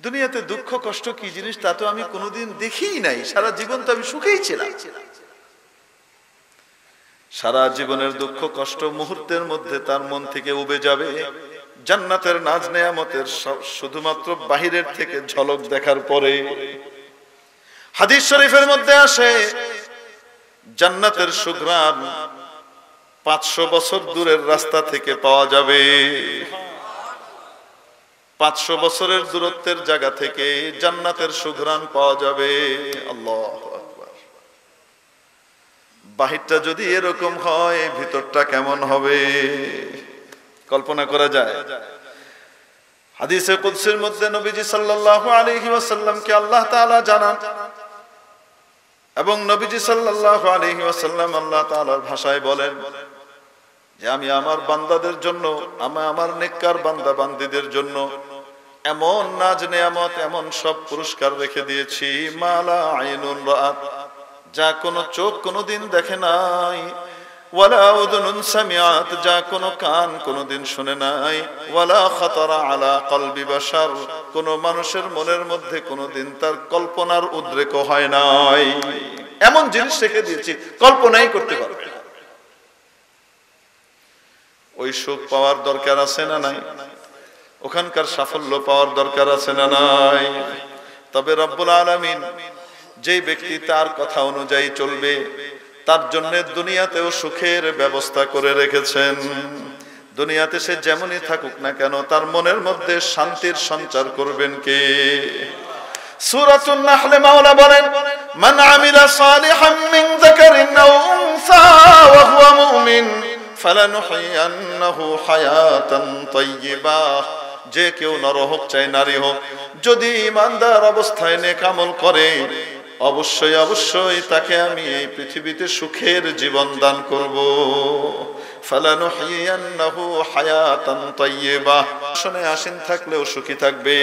দুনিয়াতে দুঃখ কষ্ট কি জিনিস তা তো আমি কোনোদিন দেখিই নাই, সারা জীবন তো আমি সুখেই ছিলাম। সারা জীবনের দুঃখ কষ্ট মুহূর্তের মধ্যে তার মন থেকে উবে যাবে। জান্নাতের নাজ নেয়ামতের শুধুমাত্র বাহিরের থেকে ঝলক দেখার পরে। হাদিস শরীফের মধ্যে আসে, জান্নাতের সুঘ্রাণ 500 বছর দূরের রাস্তা থেকে পাওয়া যাবে। 500 বছরের দূরত্বের জায়গা থেকে জান্নাতের সুঘ্রাণ পাওয়া যাবে। আল্লাহু আকবার। বাহিরটা যদি এরকম হয়, ভিতরটা কেমন হবে কল্পনা করা যায়? হাদিসে কুদসির মধ্যে নবীজি সাল্লাল্লাহু আলাইহি ওয়াসাল্লামকে আল্লাহ তাআলা জানান, এবং নবীজি সাল্লাল্লাহু আলাইহি ওয়াসাল্লাম আল্লাহ তাআলার ভাষায় বলেন যে আমি আমার বান্দাদের জন্য, আমি আমার নেককার বান্দা বান্দীদের জন্য এমন নাজ নেয়ামত, এমন সব পুরস্কার রেখে দিয়েছি, মালা আইনুন রাআত, যা কোনো চোখ কোনোদিন দেখে নাই, ওয়ালা উযুনুন সামিআত, যা কোনো কান কোনোদিন শুনে নাই, ওয়ালা খাতারা আলা কলবি বাশার, কোনো মানুষের মনের মধ্যে কোনোদিন তার কল্পনার উদ্রেক হয় নাই। এমন জিনিস রেখে দিয়েছি কল্পনাই করতে পারবে না। ওই সুখ পাওয়ার দরকার আছে না নাই? ওখানকার সাফল্য পাওয়ার দরকার আছে না নাই? তবে রব্বুল আলামিন যেই ব্যক্তি তার কথা অনুযায়ী চলবে, তার জন্য দুনিয়াতেও সুখের ব্যবস্থা করে রেখেছেন। দুনিয়াতে সে যেমনই থাকুক না কেন, তার মনের মধ্যে শান্তির সঞ্চার করবেন কে? সূরাতুন নাহলে মাওলা বলেন, মান আমিলা সালিহাম মিন যাকারিন আও উনসা ওয়া হুয়া মুমিন ফালানুহইয়ান্নাহু হায়াতান তাইয়্যিবা, যে কেউ নর হোক চাই নারী হোক, যদি ঈমানদার অবস্থায় নেক আমল করে, অবশ্যই অবশ্যই তাকে আমি এই পৃথিবীতে সুখের জীবন দান করব। ফালানুহইয়ান্নাহু হায়াতান তাইয়্যিবা, শুনে আসীন থাকলেও সুখী থাকবে,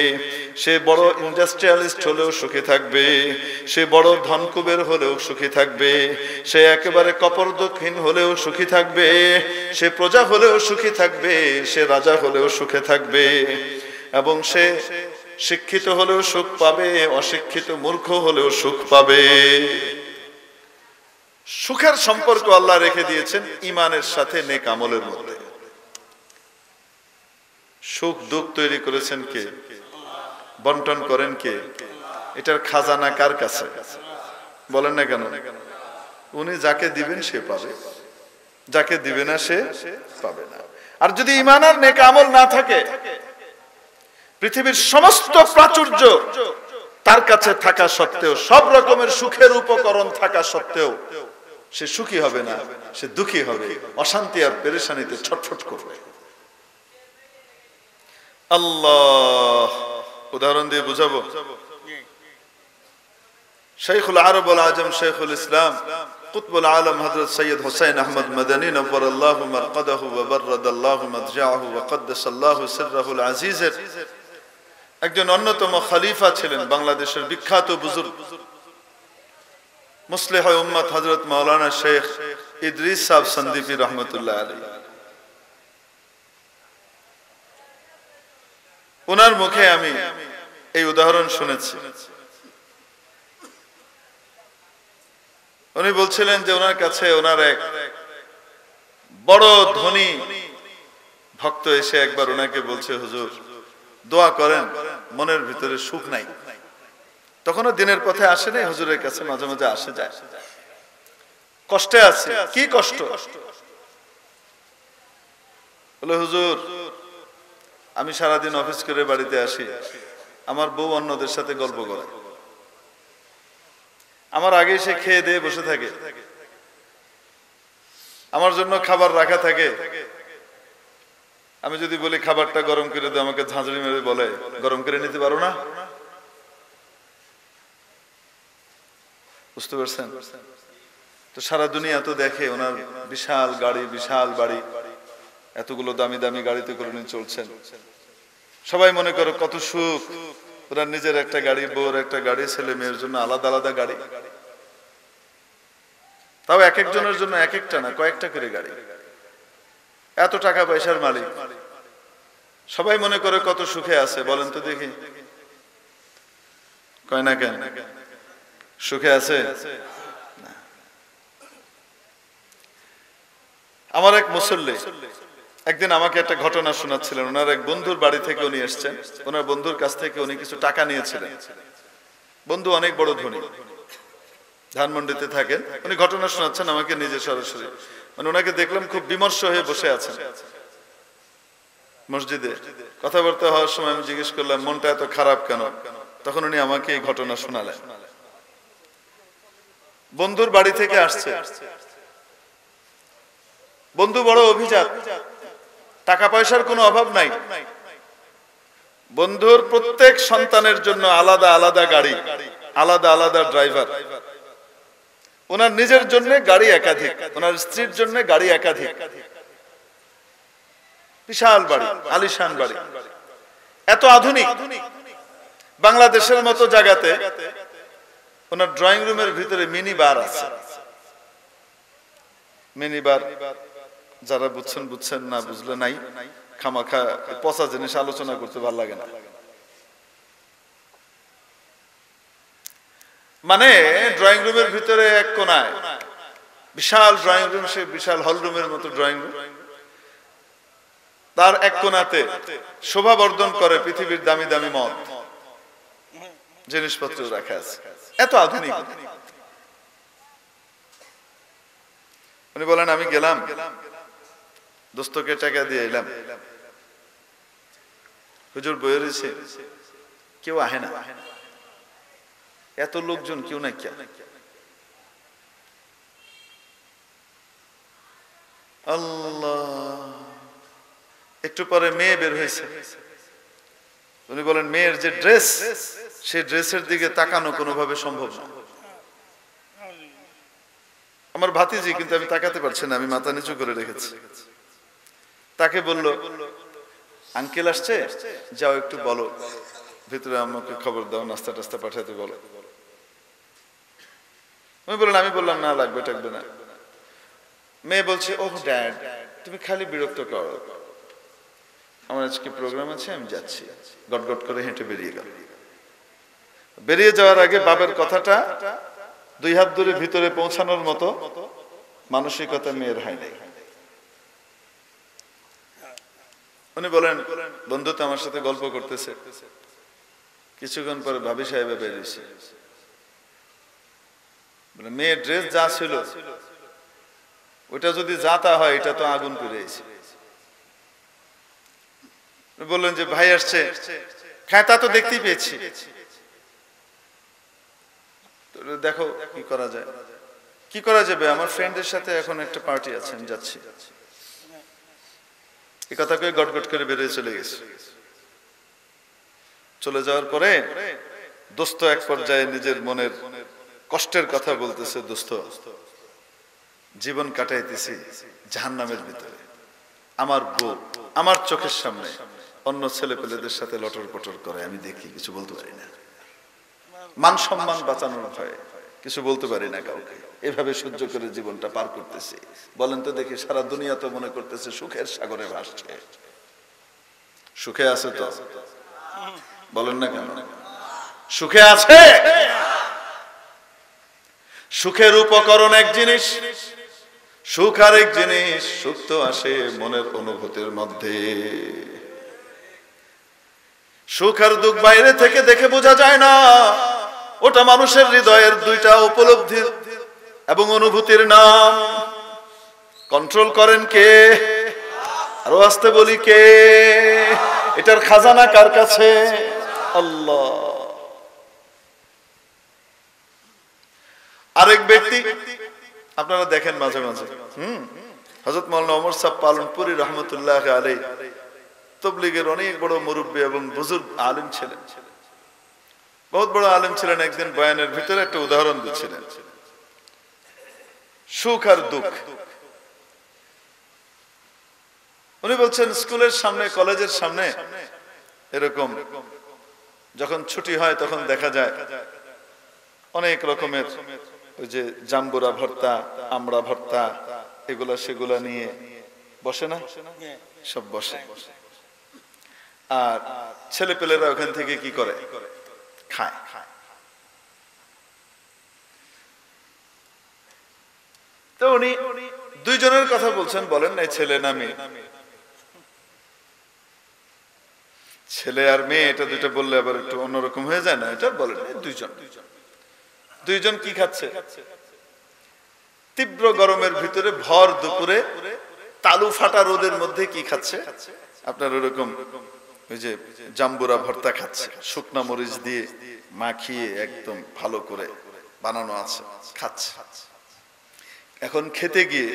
সে বড় ইন্ডাস্ট্রিয়ালিস্ট হলেও সুখী থাকবে, সে বড় ধনকুবের হলেও সুখী থাকবে, সে একেবারে কপর্দকহীন হলেও সুখী থাকবে, সে প্রজা হলেও সুখী থাকবে, সে রাজা হলেও সুখে থাকবে, এবং সে শিক্ষিত হলেও সুখ পাবে, অশিক্ষিত মূর্খ হলেও সুখ পাবে। সুখের সম্পর্ক আল্লাহ রেখে দিয়েছেন ঈমানের সাথে, নেক আমলের মধ্যে। সুখ দুঃখ তৈরি করেছেন কে? বন্টন করেন কে? এটার খাজানা কার কাছে? বলেন না কেন? উনি যাকে দিবেন সে পাবে, যাকে দিবে না সে পাবে না। আর যদি ঈমান আর নেক আমল না থাকে, পৃথিবীর সমস্ত প্রাচুর্য তার কাছে থাকা সত্ত্বেও, সব রকমের সুখের উপকরণ থাকা সত্ত্বেও সে সুখী হবে না, সে দুঃখী হবে, অশান্তি আর পেরেশানিতে ছটফট করবে। আল্লাহ, উদাহরণ দিয়ে বুঝাবো। শাইখুল আরব ওয়াল আজম, শাইখুল ইসলাম, কুতবুল আলম হযরত সৈয়দ হুসাইন আহমদ মাদানী নব্বরাল্লাহু মারকাদাহু ওয়া বাররাদাল্লাহু মাদজাহু ওয়া কদ্দাসাল্লাহু সিররাহুল আজিজের একজন অন্যতম খলিফা ছিলেন, বাংলাদেশের বিখ্যাত বুজুর্গ মুসলিহ উম্মত হযরত মাওলানা শেখ ইদ্রিস সাহেব সন্দীপী রহমতুল্লাহ আলাইহি। ওনার মুখে আমি এই উদাহরণ শুনেছি। উনি বলছিলেন যে ওনার কাছে ওনার এক বড় ধনী ভক্ত এসে একবার ওনাকে বলছে, হুজুর দোয়া করেন, মনের ভিতরে সুখ নাই। তখনও দিনের পথে আসে নাই, হুজুরের কাছে মাঝে মাঝে আসে যায়, কষ্টে আছে। কি কষ্ট? বলে, হুজুর আমি সারাদিন অফিস করে বাড়িতে আসি, আমার বউ অন্যদের সাথে গল্প করে, আমার আগে সে খেয়ে দিয়ে বসে থাকে, আমার জন্য খাবার রাখা থাকে, আমি যদি বলি খাবারটা গরম করে দাও, আমাকে ঝাঁঝরি মেরে বলে গরম করে নিতে পারো না। বুঝতে পারছেন? তো সারা দুনিয়া তো দেখে ওনার বিশাল গাড়ি, বিশাল বাড়ি, এতগুলো দামি দামি গাড়িতে করে নিয়ে চলছেন। সবাই মনে করো কত সুখ, ওনার নিজের একটা গাড়ি, বউর একটা গাড়ি, ছেলে মেয়ের জন্য আলাদা আলাদা গাড়ি, তাও এক একজনের জন্য এক একটা না, কয়েকটা করে গাড়ি, এত টাকা পয়সার মালিক। সবাই মনে করে কত সুখে আছে। বলেন তো দেখি, কয় না কেন সুখে আছে? আমার এক মুসল্লি একদিন আমাকে একটা ঘটনা শোনাচ্ছিলেন। ওনার এক বন্ধুর বাড়ি থেকে উনি এসছেন, ওনার বন্ধুর কাছ থেকে উনি কিছু টাকা নিয়েছিলেন। বন্ধু অনেক বড় ধনী, ধানমন্ডিতে থাকেন। উনি ঘটনা শোনাচ্ছেন আমাকে, নিজে সরাসরি। মানে ওনাকে দেখলাম খুব বিমর্ষ হয়ে বসে আছেন। মসজিদে কথাবার্তা হওয়ার সময় আমি জিজ্ঞেস করলাম মনটা এত খারাপ কেন, তখন উনি আমাকে এই ঘটনা শোনালেন। বন্ধুর বাড়ি থেকে আসছে, বন্ধু বড় অভিজাত, টাকা পয়সার কোনো অভাব নাই। বন্ধুর প্রত্যেক সন্তানের জন্য আলাদা আলাদা গাড়ি, আলাদা আলাদা ড্রাইভার। ওনার নিজের জন্য গাড়ি একাধিক, ওনার স্ত্রীর জন্য গাড়ি একাধিক। বিশাল বাড়ি, আলিশান বাড়ি, এত আধুনিক। বাংলাদেশের মতো জায়গাতে ওনার ড্রয়িং রুমের ভিতরে মিনি বার আছে। মিনি বার যারা বুঝছেন বুঝছেন, না বুঝলে নাই। খামাখা পচা জিনিস আলোচনা করতে ভালো লাগে না। মানে ড্রয়িং রুমের ভিতরে এক কোনায় বিশাল ড্রয়িং রুম, সে বিশাল হল রুমের মতো ড্রয়িং রুম। তার এক কোনাতে শোভা বর্ধন করে পৃথিবীর দামি দামি মদ জিনিসপত্র রাখা আছে, এত আধুনিক। উনি বলেন আমি গেলাম, দোস্তকে টাকা দিয়ে এলাম, হুজুর বইয়ে রয়েছে, কেউ আহে না, এত লোকজন কেউ নাই। আল্লাহ, একটু পরে মেয়ে বের হয়েছে। উনি বলেন মেয়ের যে ড্রেস, সেই ড্রেসের দিকে তাকানো কোনোভাবে সম্ভব না। আমার ভাতিজি, কিন্তু আমি তাকাতে পারছি না, আমি মাথা নিচু করে রেখেছি। তাকে বলল আঙ্কেল আসছে, যাও একটু বলো ভিতরে আমাকে খবর দাও, নাস্তা টাস্তা পাঠাতে বলো। আমি বললাম, আমি বললাম না লাগবে, টাকবে না। মেয়ে বলছে ওহ ড্যাড, তুমি খালি বিরক্ত করো, আমার আজকে প্রোগ্রাম আছে, আমি যাচ্ছি। গটগট করে হেঁটে বেরিয়ে গেল। বেরিয়ে যাওয়ার আগে বাবার কথাটা 2 হাত দূরে ভিতরে পৌঁছানোর মতো মানসিকতা মেয়ের হয় নাই। উনি বলেন বন্ধু তো আমার সাথে গল্প করতেছে, কিছুক্ষণ পরে ভাবি সাহেবে বেরিয়েছে। মেয়ের ড্রেস যা ছিল ওটা যদি যাতা হয়, এটা তো আগুন পেরিয়েছে। বললেন যে ভাই আসছে, হ্যাঁ তা তো দেখতেই পেয়েছি, দেখো কি করা যায়। কি করা যাবে, আমার ফ্রেন্ডের সাথে এখন একটা পার্টি আছে, আমি যাচ্ছি। এই কথা কয়ে গটগট করে বেরিয়ে চলে গেছে। চলে যাওয়ার পরে দোস্ত এক পর্যায়ে নিজের মনের কষ্টের কথা বলতেছে, দোস্ত জীবন কাটাইতেছি জাহান্নামের ভিতরে, আমার বউ আমার চোখের সামনে অন্য ছেলে পেলেদের সাথে লটর পটর করে, আমি দেখি কিছু বলতে পারি না, মান সম্মান বাঁচানোর ভয়ে কিছু বলতে পারি না কাউকে, এভাবে সহ্য করে জীবনটা পার করতেছি। বলেন তো দেখি, সারা দুনিয়া তো মনে করতেছে সুখের সাগরে ভাসছে। সুখে আছে তো? বলেন না কেন? সুখে আছে? সুখের উপকরণ এক জিনিস, সুখ আর এক জিনিস। সুখ তো আসে মনের অনুভূতির মধ্যে। সুখ আর দুঃখ বাইরে থেকে দেখে বোঝা যায় না, ওটা মানুষের হৃদয়ের দুইটা উপলব্ধির এবং অনুভূতির নাম। কন্ট্রোল করেন কে? আরো আসতে বলি কে? এটার খাজানা কার কাছে? আল্লাহ। আরেক ব্যক্তি আপনারা দেখেন মাঝে মাঝে, হযরত মাওলানা ওমর সাহেব পালনপুরি রহমতুল্লাহ আলাইহি তাবলীগের অনেক বড় মুরব্বী এবং বুজুর্গ আলেম ছিলেন, বহুত বড় আলেম ছিলেন। একদিন বয়ানের ভিতরে একটা উদাহরণ দিচ্ছিলেন, সুখ আর দুঃখ। উনি বলছেন স্কুলের সামনে, কলেজের সামনে এরকম যখন ছুটি হয় তখন দেখা যায় অনেক রকমের ওই যে জাম্বুরা ভর্তা, আমড়া ভর্তা, এগুলা সেগুলা নিয়ে বসে না, সব বসে। আর ছেলে পেলেরা ওখান থেকে কি করে? খায়। তো উনি দুইজনের কথা বলছেন, বলেন নাই ছেলে না মেয়ে? ছেলে আর মেয়ে, এটা দুইটা বললে আবার একটু অন্যরকম হয়ে যায় না? এটা বলেন দুইজন কি খাচ্ছে? তীব্র গরমের ভিতরে ভর দুপুরে তালু ফাটা রোদের মধ্যে কি খাচ্ছে? আপনার ওরকম ওই যে জাম্বুরা ভর্তা খাচ্ছে, শুকনা মরিচ দিয়ে মাখিয়ে একদম ভালো করে বানানো আছে, খাচ্ছে। এখন খেতে গিয়ে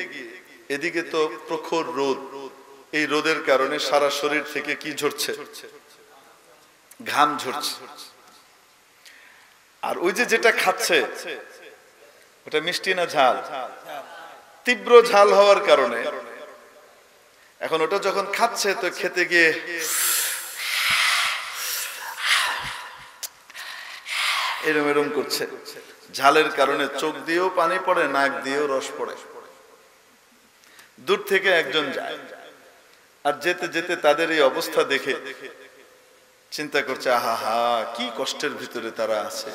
এদিকে তো প্রখর রোদ, এই রোদের কারণে সারা শরীর থেকে কি ঝরছে? ঘাম ঝরছে। আর ওই যে যেটা খাচ্ছে ওটা মিষ্টি না ঝাল? তীব্র ঝাল হওয়ার কারণে এখন ওটা যখন খাচ্ছে তো খেতে গিয়ে এরম এরম করছে। ঝালের কারণে চোখ দিয়েও পানি পড়ে, নাক দিয়েও রস পড়ে। দূর থেকে একজন যায়, আর যেতে যেতে তাদের এই অবস্থা দেখে চিন্তা করছে, আহা হা, কি কষ্টের ভিতরে তারা আছে,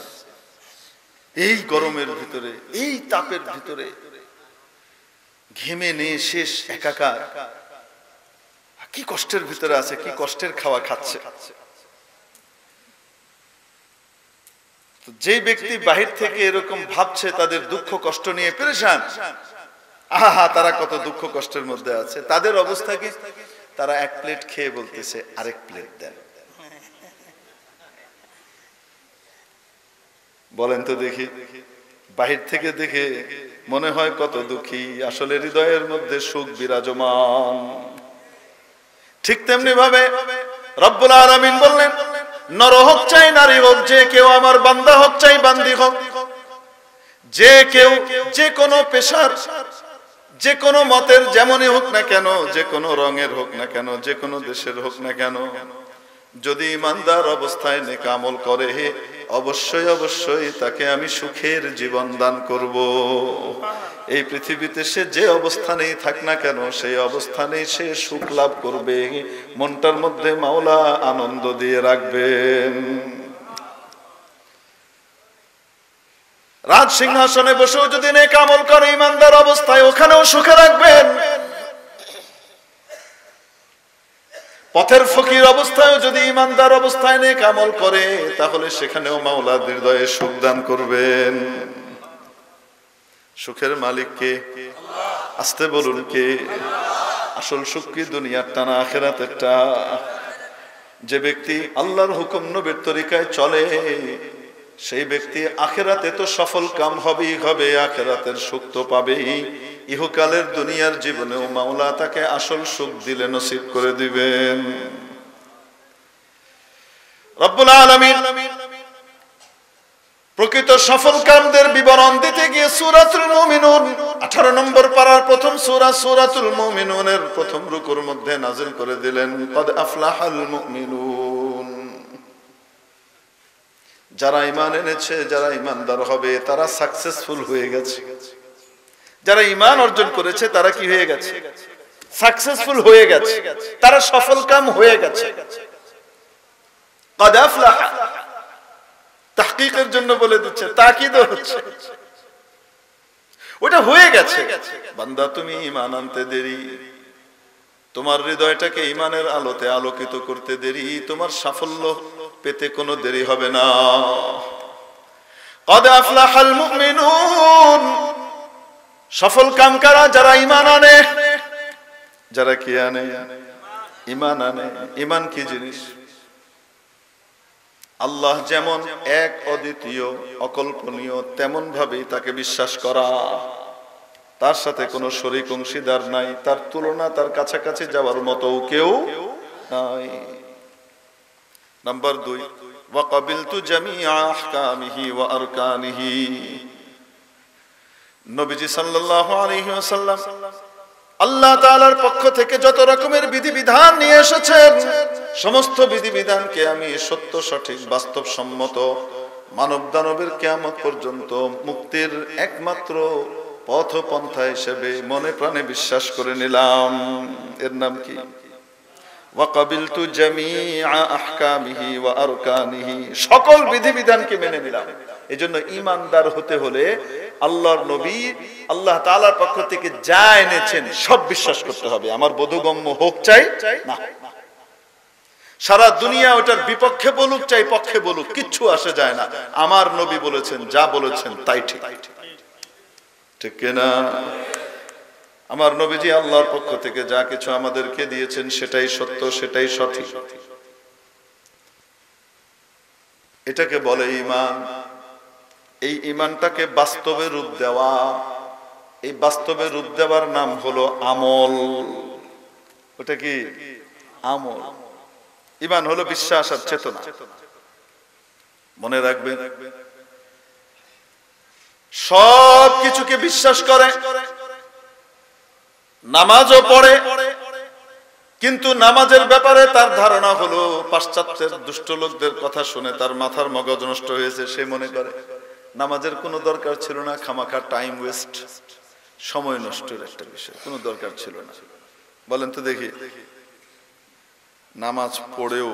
এই গরমের ভিতরে, এই তাপের ভিতরে ঘেমে নিয়ে শেষ একাকার, কি কষ্টের ভিতরে আছে, কি কষ্টের খাওয়া খাচ্ছে। যে ব্যক্তি বাহির থেকে এরকম ভাবছে তাদের দুঃখ কষ্ট নিয়ে পেরেশান, আহা তারা কত দুঃখ কষ্টের মধ্যে আছে, তাদের অবস্থা কি? তারা এক প্লেট খেয়ে বলতেছে আরেক প্লেট দেন। বলেন তো দেখি, বাহির থেকে দেখে মনে হয় কত দুঃখী, আসলে হৃদয়ের মধ্যে সুখ বিরাজমান। ঠিক তেমনি ভাবে রব্বুল আলামিন বললেন, নর হোক চাই নারী হোক, যে কেউ আমার বান্দা হোক চাই বান্দি হোক, যে কেউ যে কোনো পেশার, যে কোনো মতের যেমনই হোক না কেন, যে কোনো রঙের হোক না কেন, যে কোনো দেশের হোক না কেন, যদি ইমানদার অবস্থায় নেক আমল করে, অবশ্যই অবশ্যই তাকে আমি সুখের জীবন দান করব। এই পৃথিবীতে সে যে অবস্থানেই থাক না কেন, সেই অবস্থানেই সে সুখ লাভ করবে, মনটার মধ্যে মাওলা আনন্দ দিয়ে রাখবেন। রাজ সিংহাসনে বসেও যদি নেক আমল করে ইমানদার অবস্থায়, ওখানেও সুখে রাখবেন। পথের ফকির অবস্থায় যদি ইমানদার অবস্থায় নেক আমল করে, তাহলে সেখানেও মাওলা হৃদয়ে সুখ দান করবেন। সুখের মালিক কে? আস্তে বলুন কে? আসল সুখ কি দুনিয়ারটা না আখিরাতেরটা? যে ব্যক্তি আল্লাহর হুকুম নবীর তরিকায় চলে, সেই ব্যক্তি আখিরাতে তো সফল কাম হবেই হবে, আখিরাতের সুখ তো পাবেই, ইহকালের দুনিয়ার জীবনেও মাওলা তাকে আসল সুখ দিলে নসিব করে দিবেন। রব্বুল আলামিন প্রকৃত সফল কামদের বিবরণ দিতে গিয়ে সূরাতুল মুমিনুন 18 নম্বর পারার প্রথম সূরা সূরাতুল মুমিনুনের প্রথম রুকুর মধ্যে নাযিল করে দিলেন, কদ আফলাহাল মুমিনুন। যারা ঈমান এনেছে, যারা ঈমানদার হবে, তারা সাকসেসফুল হয়ে গেছে। যারা ঈমান অর্জন করেছে তারা কি হয়ে গেছে? সাকসেসফুল হয়ে গেছে, তারা সফল কাম হয়ে গেছে। কদ আফলাহা তাহকিকের জন্য বলে দিচ্ছে, তাকিদও হচ্ছে, ওটা হয়ে গেছে। বান্দা তুমি ঈমান আনতে দেরি, তোমার হৃদয়টাকে ঈমানের আলোতে আলোকিত করতে দেরি, তোমার সাফল্য পেতে কোনো দেরি হবে না। কদ আফলাহাল মুমিনুন, সফল কাম কারা? যারা ঈমান আনে। যারা কি আনে? ঈমান আনে। ঈমান কি জিনিস? আল্লাহ যেমন এক, অদ্বিতীয়, অকল্পনীয়, তেমন ভাবেই তাকে বিশ্বাস করা, তার সাথে কোনো শরীক অংশীদার নাই, তার তুলনা, তার কাছাকাছি যাওয়ার মতো কেউ নাই। নাম্বার 2, ওয়া কাবিলতু জামিআ আহকামিহি ওয়া আরকানিহি। নবীজি সাল্লাল্লাহু আলাইহি ওয়াসাল্লাম আল্লাহ তাআলার পক্ষ থেকে যত রকমের বিধিবিধান নিয়ে এসেছেন, সমস্ত বিধিবিধানকে আমি সত্য, সঠিক, বাস্তবসম্মত, মানব দানবের কিয়ামত পর্যন্ত মুক্তির একমাত্র পথ পন্থা হিসেবে মনে প্রাণে বিশ্বাস করে নিলাম। এর নাম কি? ওয়া কাবিলতু জামিআ আহকামিহি ওয়া আরকানিহি, সকল বিধিবিধানকে মেনে নিলাম। এজন্য ঈমানদার হতে হলে আল্লাহর নবী আল্লাহ তাআলার পক্ষ থেকে যা এনেছেন সব বিশ্বাস করতে হবে। আমার বোধগম্য হোক চাই না, সারা দুনিয়া ওটার বিপক্ষে বলুক চাই পক্ষে বলুক, কিচ্ছু আসে যায় না। আমার নবী বলেছেন, যা বলেছেন তাই ঠিক, ঠিক কিনা? আমার নবীজি আল্লাহর পক্ষ থেকে যা কিছু আমাদেরকে দিয়েছেন সেটাই সত্য, সেটাই সঠিক। এটাকে বলে ঈমান। এই ঈমানটাকে বাস্তবে রূপ দেওয়া, এই বাস্তবে রূপ দেওয়ার নাম হলো আমল। ওটা কি? আমল। ঈমান হলো বিশ্বাস আর চেতনা। মনে রাখবেন, সব কিছুকে বিশ্বাস করে, নামাজও পড়ে, কিন্তু নামাজের ব্যাপারে তার ধারণা হলো পাশ্চাত্যের দুষ্ট লোকদের কথা শুনে তার মাথার মগজ নষ্ট হয়েছে। সে মনে করে নামাজের কোনো দরকার ছিল না, খামাখা টাইম ওয়েস্ট, সময় নষ্টের একটা বিষয়, কোনো দরকার ছিল না। বলেন তো দেখি, নামাজ পড়েও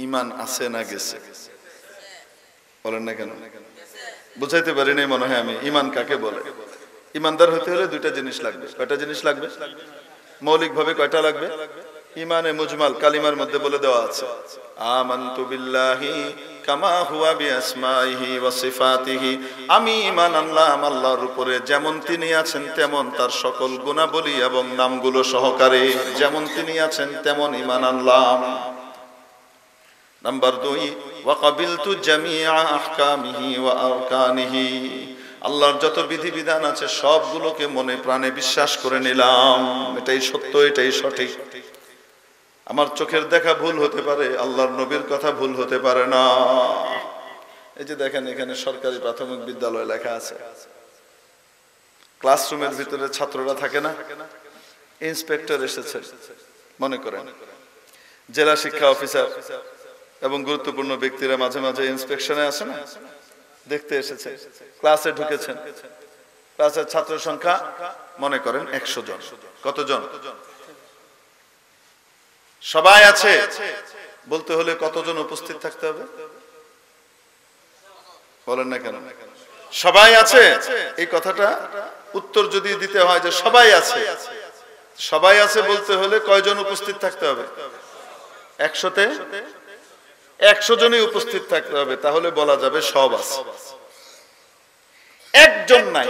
ঈমান আছে না গেছে? বলেন না কেন? বুঝাইতে পারি নাই মনে হয় আমি। ঈমান কাকে বলে? ঈমানদার হতে হলে দুইটা জিনিস লাগবে। কয়টা জিনিস লাগবে? মৌলিক ভাবে কয়টা লাগবে? ঈমানে মুজমাল কালিমার মধ্যে বলে দেওয়া আছে, আমানতু বিল্লাহি কামা হুয়া বিআসমাইহি ওয়া সিফাতিহি। আমি ঈমান আনলাম আল্লাহর উপরে যেমন তিনি আছেন তেমন তার সকল গুণাবলী এবং নামগুলো সহকারে, যেমন তিনি আছেন তেমন ঈমান আনলাম। নাম্বার 2, ওয়া কাবিলতু জামিআ আহকামিহি ওয়া আরকানিহি। আল্লাহর যত বিধিবিধান আছে সবগুলোকে মনে প্রাণে বিশ্বাস করে নিলাম। এটাই সত্য, এটাই সঠিক। আমার চোখের দেখা ভুল হতে পারে, আল্লাহর নবীর কথা ভুল হতে পারে না। এই যে দেখেন, এখানে সরকারি প্রাথমিক বিদ্যালয় লেখা আছে, ক্লাসরুমের ভিতরে ছাত্ররা থাকে না, ইন্সপেক্টর এসেছে মনে করেন, জেলা শিক্ষা অফিসার এবং গুরুত্বপূর্ণ ব্যক্তিরা মাঝে মাঝে ইন্সপেকশনে আসে না, দেখতে এসেছে, ক্লাসে ঢুকেছেন। ক্লাসের ছাত্র সংখ্যা মনে করেন 100 জন। কতজন? সবাই আছে বলতে হলে কতজন উপস্থিত থাকতে হবে? বলেন না কেন? সবাই আছে এই কথাটা উত্তর যদি দিতে হয় যে সবাই আছে, সবাই আছে বলতে হলে কয়জন উপস্থিত থাকতে হবে? 100-তে 100 জনই উপস্থিত থাকতে হবে, তাহলে বলা যাবে সব আছে। একজন নাই,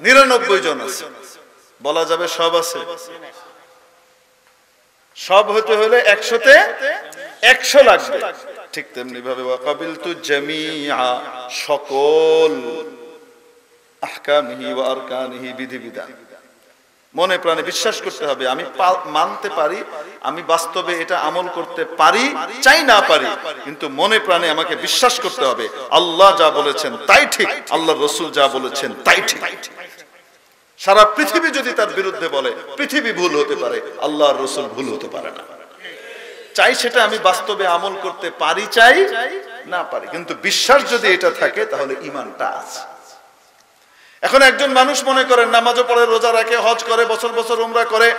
99 জন আছে, বলা যাবে সব আছে। সব হতে হলে 100-তে 100 লাগবে। ঠিক তেমনি ভাবে ওয়া কাবিলতু জামিআ, সকল আহকামিহি ওয়া আরকানিহি, বিধিবিধান মনে প্রাণে বিশ্বাস করতে হবে। আমি মানতে পারি, আমি বাস্তবে এটা আমল করতে পারি, চাই না পারি, কিন্তু মনে প্রাণে আমাকে বিশ্বাস করতে হবে আল্লাহ যা বলেছেন তাই ঠিক, আল্লাহর রাসূল যা বলেছেন তাই ঠিক। সারা পৃথিবী যদি তার বিরুদ্ধে বলে, পৃথিবী ভুল হতে পারে, আল্লাহর রাসূল ভুল হতে পারে না। চাই সেটা আমি বাস্তবে আমল করতে পারি, চাই না পারি, কিন্তু বিশ্বাস যদি এটা থাকে তাহলে ঈমানটা আছে। এখন একজন মানুষ মনে করেন নামাজও পড়ে, রোজা রাখে, হজ করে, বছর বছর উমরা করে,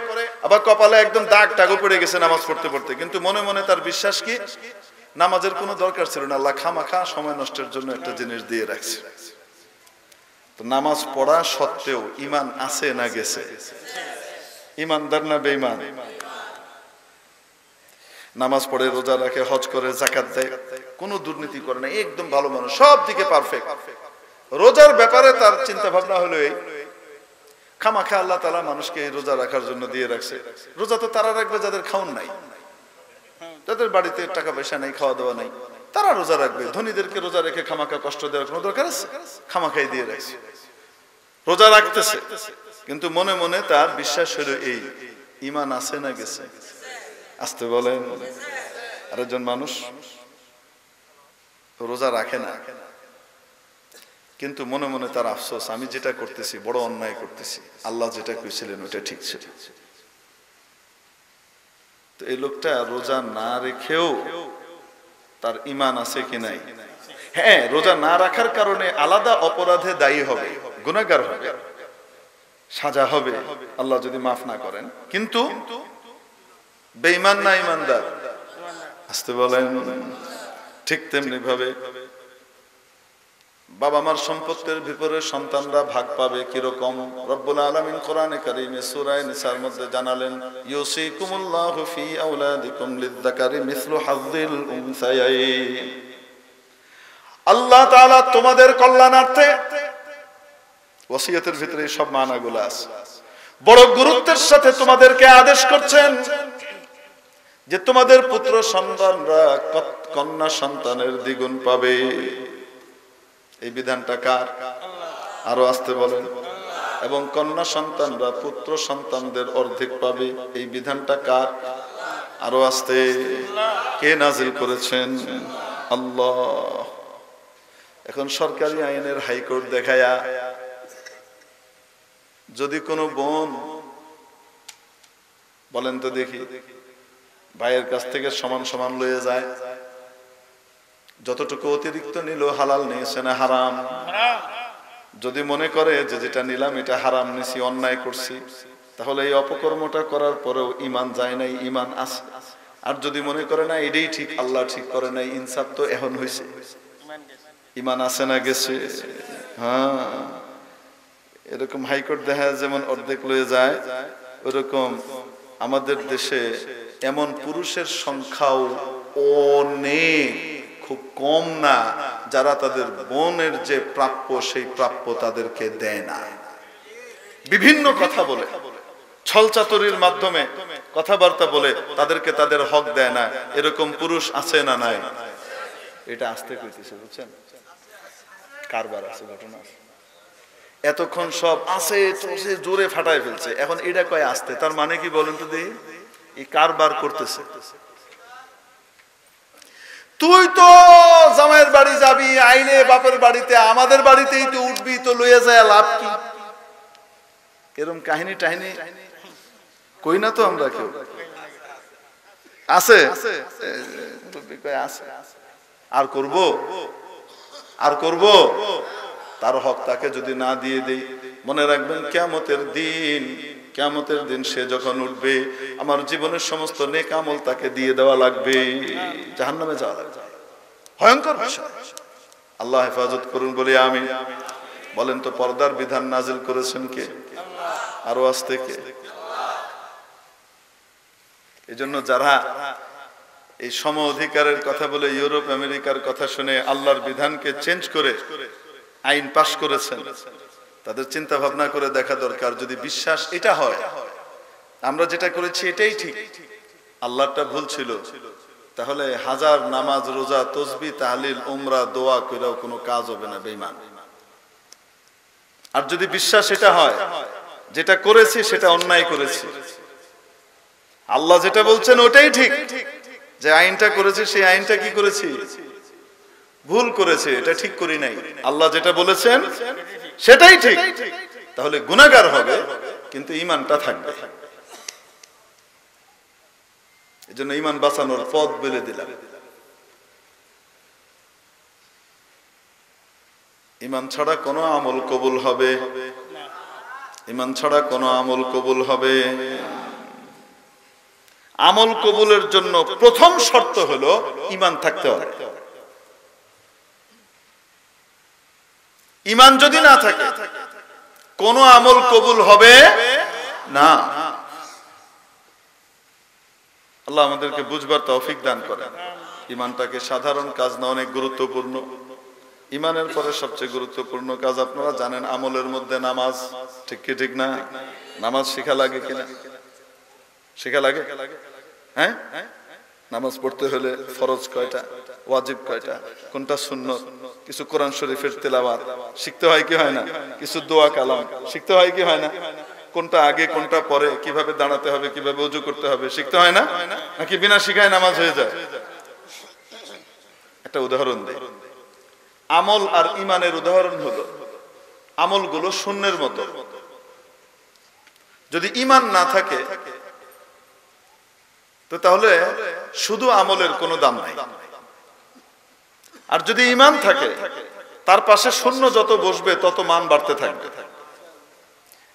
আবার কপালে একদম দাগ টাগও পড়ে গেছে নামাজ পড়তে পড়তে, কিন্তু মনে মনে তার বিশ্বাস কি নামাজের কোনো দরকার ছিল না, আল্লাহ খামাখা সময় নষ্টের জন্য একটা জিনিস দিয়ে রাখছে। তো নামাজ পড়া সত্ত্বেও ঈমান আছে না গেছে? ঈমানদার না বেঈমান? নামাজ পড়ে, রোজা রাখে, হজ করে, যাকাত দেয়, কোনো দুর্নীতি করে না, একদম ভালো মানুষ, সব দিকে পারফেক্ট। রোজার ব্যাপারে তার চিন্তা ভাবনা হলো এই, খামাখা আল্লাহ তাআলা মানুষকে রোজা রাখার জন্য দিয়ে রাখছে। রোজা তো তারা রাখবে যাদের খাউন নাই, যাদের বাড়িতে টাকা পয়সা নাই, খাওয়া দাওয়া নাই, তারা রোজা রাখবে। ধনীদেরকে রোজা রেখে খামাখা কষ্ট দেওয়ার কোনো দরকার আছে? খামাখাই দিয়ে রাখছে, রোজা রাখতেছে, কিন্তু মনে মনে তার বিশ্বাস হলো এই, ঈমান আছে না গেছে? আসতে বলেন। আরেকজন মানুষ রোজা রাখে না, কিন্তু মনে মনে তার আফসোস, আমি যেটা করতেছি বড় অন্যায় করতেছি, আল্লাহ যেটা কইছিলেন ওটা ঠিক ছিল। তো এই লোকটা রোজা না রেখেও তার ঈমান আছে কি নাই? হ্যাঁ, রোজা না রাখার কারণে আলাদা অপরাধে দায়ী হবে, গুনাহগার হবে, সাজা হবে আল্লাহ যদি মাফ না করেন, কিন্তু বেঈমান না ঈমানদার? আসতে বলেন। ঠিক তেমনি ভাবে বাবা মার সম্পত্তির ভিতরে সন্তানরা ভাগ পাবে কিরকম? রব্বুল আলামিন কোরআনে কারীমে সূরা নিসার মধ্যে জানালেন, ইউসিকুমুল্লাহু ফি আওলাদিকুম লিয-যাকারি মিসলু হাযযিল উনসায়াইন। আল্লাহ তাআলা তোমাদের কল্যাণার্থে ওসিয়তের ভিতরে সব মানাগুলো আছে। বড় গুরুত্বের সাথে তোমাদেরকে আদেশ করছেন যে তোমাদের পুত্র সন্তানরা কন্যা সন্তানের দ্বিগুণ পাবে। এই বিধানটা কার? আরো আসতে বলেন। এবং কন্যা সন্তানরা পুত্র সন্তানদের অর্ধেক পাবে। এই বিধানটা কার? আরো আসতে। কে নাজিল করেছেন? আল্লাহ। এখন সরকারি আইনের হাইকোর্ট দেখায়া যদি কোনো বোন বলেন তো দেখি ভাইয়ের কাছ থেকে সমান সমান লয়ে যায়, যতটুকু অতিরিক্ত নিল হালাল নিয়েছে না হারাম? যদি মনে করে যে যেটা নিলাম এটা হারাম নিছি, অন্যায় করছি, তাহলে এই অপকর্মটা করার পরেও ইমান যায় নাই, ইমান আছে। আর যদি মনে করে না এটাই ঠিক, আল্লাহ ঠিক করে নাই, ইনসাফ তো এখন হয়েছে, ইমান আছে না গেছে? হ্যাঁ, এরকম হাইকোর্ট দেখা যেমন অর্ধেক লয়ে যায়, ওরকম আমাদের দেশে এমন পুরুষের সংখ্যাও অনেক, খুব কম না, যারা তাদের বোনের যে প্রাপ্য সেই প্রাপ্য তাদেরকে দেয় না। বিভিন্ন কথা বলে, ছলচাতুরির মাধ্যমে কথাবার্তা বলে তাদেরকে তাদের হক দেয় না। এরকম পুরুষ আছে না নাই? এটা আসতে কইতেছে, বুঝছেন? কারবার আছে, ঘটনা আছে। এতক্ষণ সব আছে জোরে ফাটায় ফেলছে, এখন এটা কয় আসতে, তার মানে কি বলেন তো দেখি? এই কারবার করতেছে। তুই তো জামাইয়ের বাড়ি যাবি, আইলে বাপের বাড়িতে, আমাদের বাড়িতেই তো উঠবি, তো লইয়া যায় লাভ কি? এরকম কাহিনী টাহিনী কই না তো আমরা কেউ। আছে আর করব, আর করব? তার হক তাকে যদি না দিয়ে দেই, মনে রাখবেন কিয়ামতের দিন সে যখন উঠবে, আমার জীবনের সমস্ত নেক আমল তাকে দিয়ে দেওয়া লাগবে, জাহান্নামে যাওয়া লাগবে। ভয়ঙ্কর বিষয়। আল্লাহ হেফাজত করুন বলে আমিন। বলেন তো পর্দার বিধান নাজিল করেছেন কে? আরো আসতে কে? এজন্য যারা এই সম অধিকারের কথা বলে ইউরোপ আমেরিকার কথা শুনে আল্লাহর বিধানকে চেঞ্জ করে আইন পাশ করেছেন, তাদের চিন্তা ভাবনা করে দেখা দরকার। যদি বিশ্বাস এটা হয় আমরা যেটা করেছি এটাই ঠিক, আল্লাহটা ভুল ছিল, তাহলে হাজার নামাজ রোজা তসবিহ তাহলিল উমরা দোয়া কইরাও কোনো কাজ হবে না, বেঈমান। আর যদি বিশ্বাস এটা হয় যেটা করেছি সেটা অন্যায় করেছি, আল্লাহ যেটা বলছেন ওটাই ঠিক, যে আইনটা করেছে সেই আইনটা কি করেছি? ভুল করেছে, এটা ঠিক করি নাই, আল্লাহ যেটা বলেছেন সেটাই ঠিক, তাহলে গুনাহগার হবে কিন্তু ঈমানটা থাকবে। এজন্য ঈমান বাঁচানোর পথ বলে দিলাম। ঈমান ছাড়া কোনো আমল কবুল হবে? ঈমান ছাড়া কোনো আমল কবুল হবে? আমল কবুলের জন্য প্রথম শর্ত হলো ঈমান থাকতে হবে। ঈমান যদি না থাকে কোনো আমল কবুল হবে না। আল্লাহ আমাদেরকে বুঝবার তৌফিক দান করেন। ঈমানটাকে সাধারণ কাজ না, অনেক গুরুত্বপূর্ণ। ঈমানের পরে সবচেয়ে গুরুত্বপূর্ণ কাজ আপনারা জানেন, আমলের মধ্যে নামাজ। ঠিক কি ঠিক না? নামাজ শিখা লাগে কিনা? শিখা লাগে? হ্যাঁ, নামাজ পড়তে হলে ফরজ কয়টা, ওয়াজিব কয়টা, কোনটা সুন্নত, কিছু কোরআন শরীফের তেলাওয়াত শিখতে হয় কি হয় না, কিছু দোয়া কালাম শিখতে হয় কি হয় না, কোনটা আগে কোনটা পরে, কিভাবে দাঁড়াতে হবে, কিভাবে ওযু করতে হবে শিখতে হয় না, নাকি বিনা শিখায় নামাজ হয়ে যায়? একটা উদাহরণ দেই। আমল আর ঈমানের উদাহরণ হলো, আমলগুলো শূন্যের মতো। যদি ঈমান না থাকে তো তাহলে শুধু আমলের কোনো দাম নাই। আর যদি ঈমান থাকে তার পাশে শূন্য যত বসবে তত মান বাড়তে থাকবে।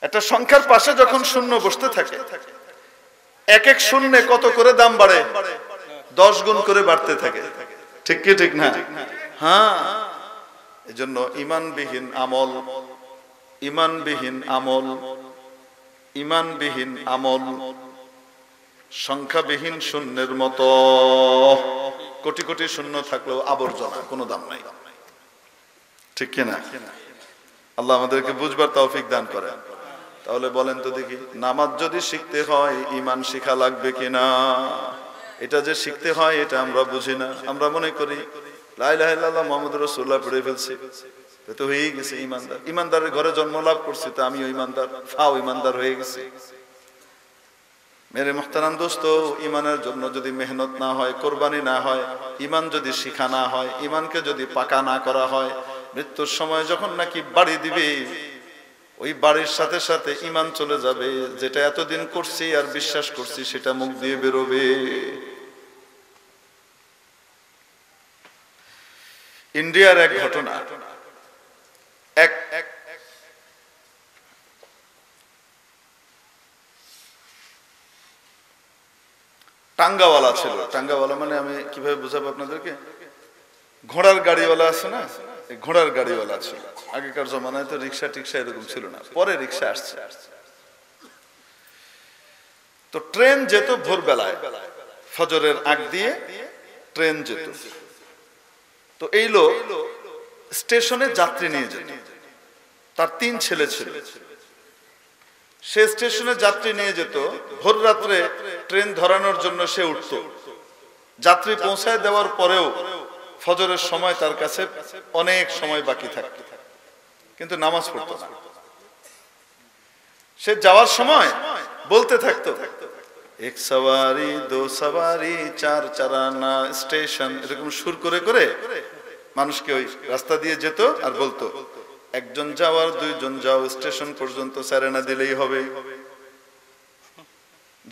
একটা সংখ্যার পাশে যখন শূন্য বসতে থাকে, এক এক শূন্যে কত করে দাম বাড়ে? 10 গুণ করে বাড়তে থাকে। ঠিক কি ঠিক না? হ্যাঁ, এজন্য ঈমানবিহীন আমল, ঈমানবিহীন আমল, ঈমানবিহীন আমল সংখ্যাবিহীন শূন্যের মতো। কোটি কোটি শূন্য থাকলেও আবর্জনা, কোনো দাম নাই। ঠিক কিনা? আল্লাহ আমাদেরকে বুঝবার তৌফিক দান করেন। তাহলে বলেন তো দেখি, নামাজ যদি শিখতে হয় ঈমান শিখা লাগবে কিনা? এটা যে শিখতে হয় এটা আমরা বুঝি না। আমরা মনে করি লা ইলাহা ইল্লাল্লাহ মুহাম্মাদুর রাসূলুল্লাহ পড়ে ফেলছি, তো হয়ে গেছে ঈমানদার। ঈমানদারের ঘরে জন্ম লাভ করছি, তো আমিও ঈমানদার, ফাও ঈমানদার হয়ে গেছি। মেরে মুহতারাম দোস্ত, ঈমানের জন্য যদি মেহনত না হয়, কোরবানি না হয়, ঈমান যদি শিখা না হয়, ঈমানকে যদি পাকা না করা হয়, মৃত্যুর সময় যখন নাকি বাড়ি দিবে, ওই বাড়ির সাথে সাথে ঈমান চলে যাবে। যেটা এতদিন করছি আর বিশ্বাস করছি সেটা মুখ দিয়ে বেরোবে। ইন্ডিয়ার এক ঘটনা, এক টাঙ্গাওয়ালা ছিল। টাঙ্গাওয়ালা মানে আমি কিভাবে বুঝাবো আপনাদেরকে, ঘোড়ার গাড়িওয়ালা আছে না, এই ঘোড়ার গাড়িওয়ালা ছিল। আগেকার জমানায় তো রিক্সা টিক্সা এরকম ছিল না, পরে রিক্সা আসছে। তো ট্রেন যেত ভোরবেলায়, ফজরের আগ দিয়ে ট্রেন যেত। তো এই লোক স্টেশনে যাত্রী নিয়ে যেত, তার 3 ছেলে ছিল। সে স্টেশনে যাত্রী নিয়ে যেত, ভোর রাত্রে ট্রেন ধরানোর জন্য সে উঠত। যাত্রী পৌঁছায় দেওয়ার পরেও ফজরের সময় তার কাছে অনেক সময় বাকি থাকত, কিন্তু নামাজ পড়ত না। সে যাওয়ার সময় বলতে থাকতো, এক সওয়ারি দো সওয়ারি চার চারানা স্টেশন, এরকম সুর করে করে মানুষকে ওই রাস্তা দিয়ে যেত আর বলতো, একজন যাওয়ার 2 জন যাও, স্টেশন পর্যন্ত চারানা দিলেই হবে।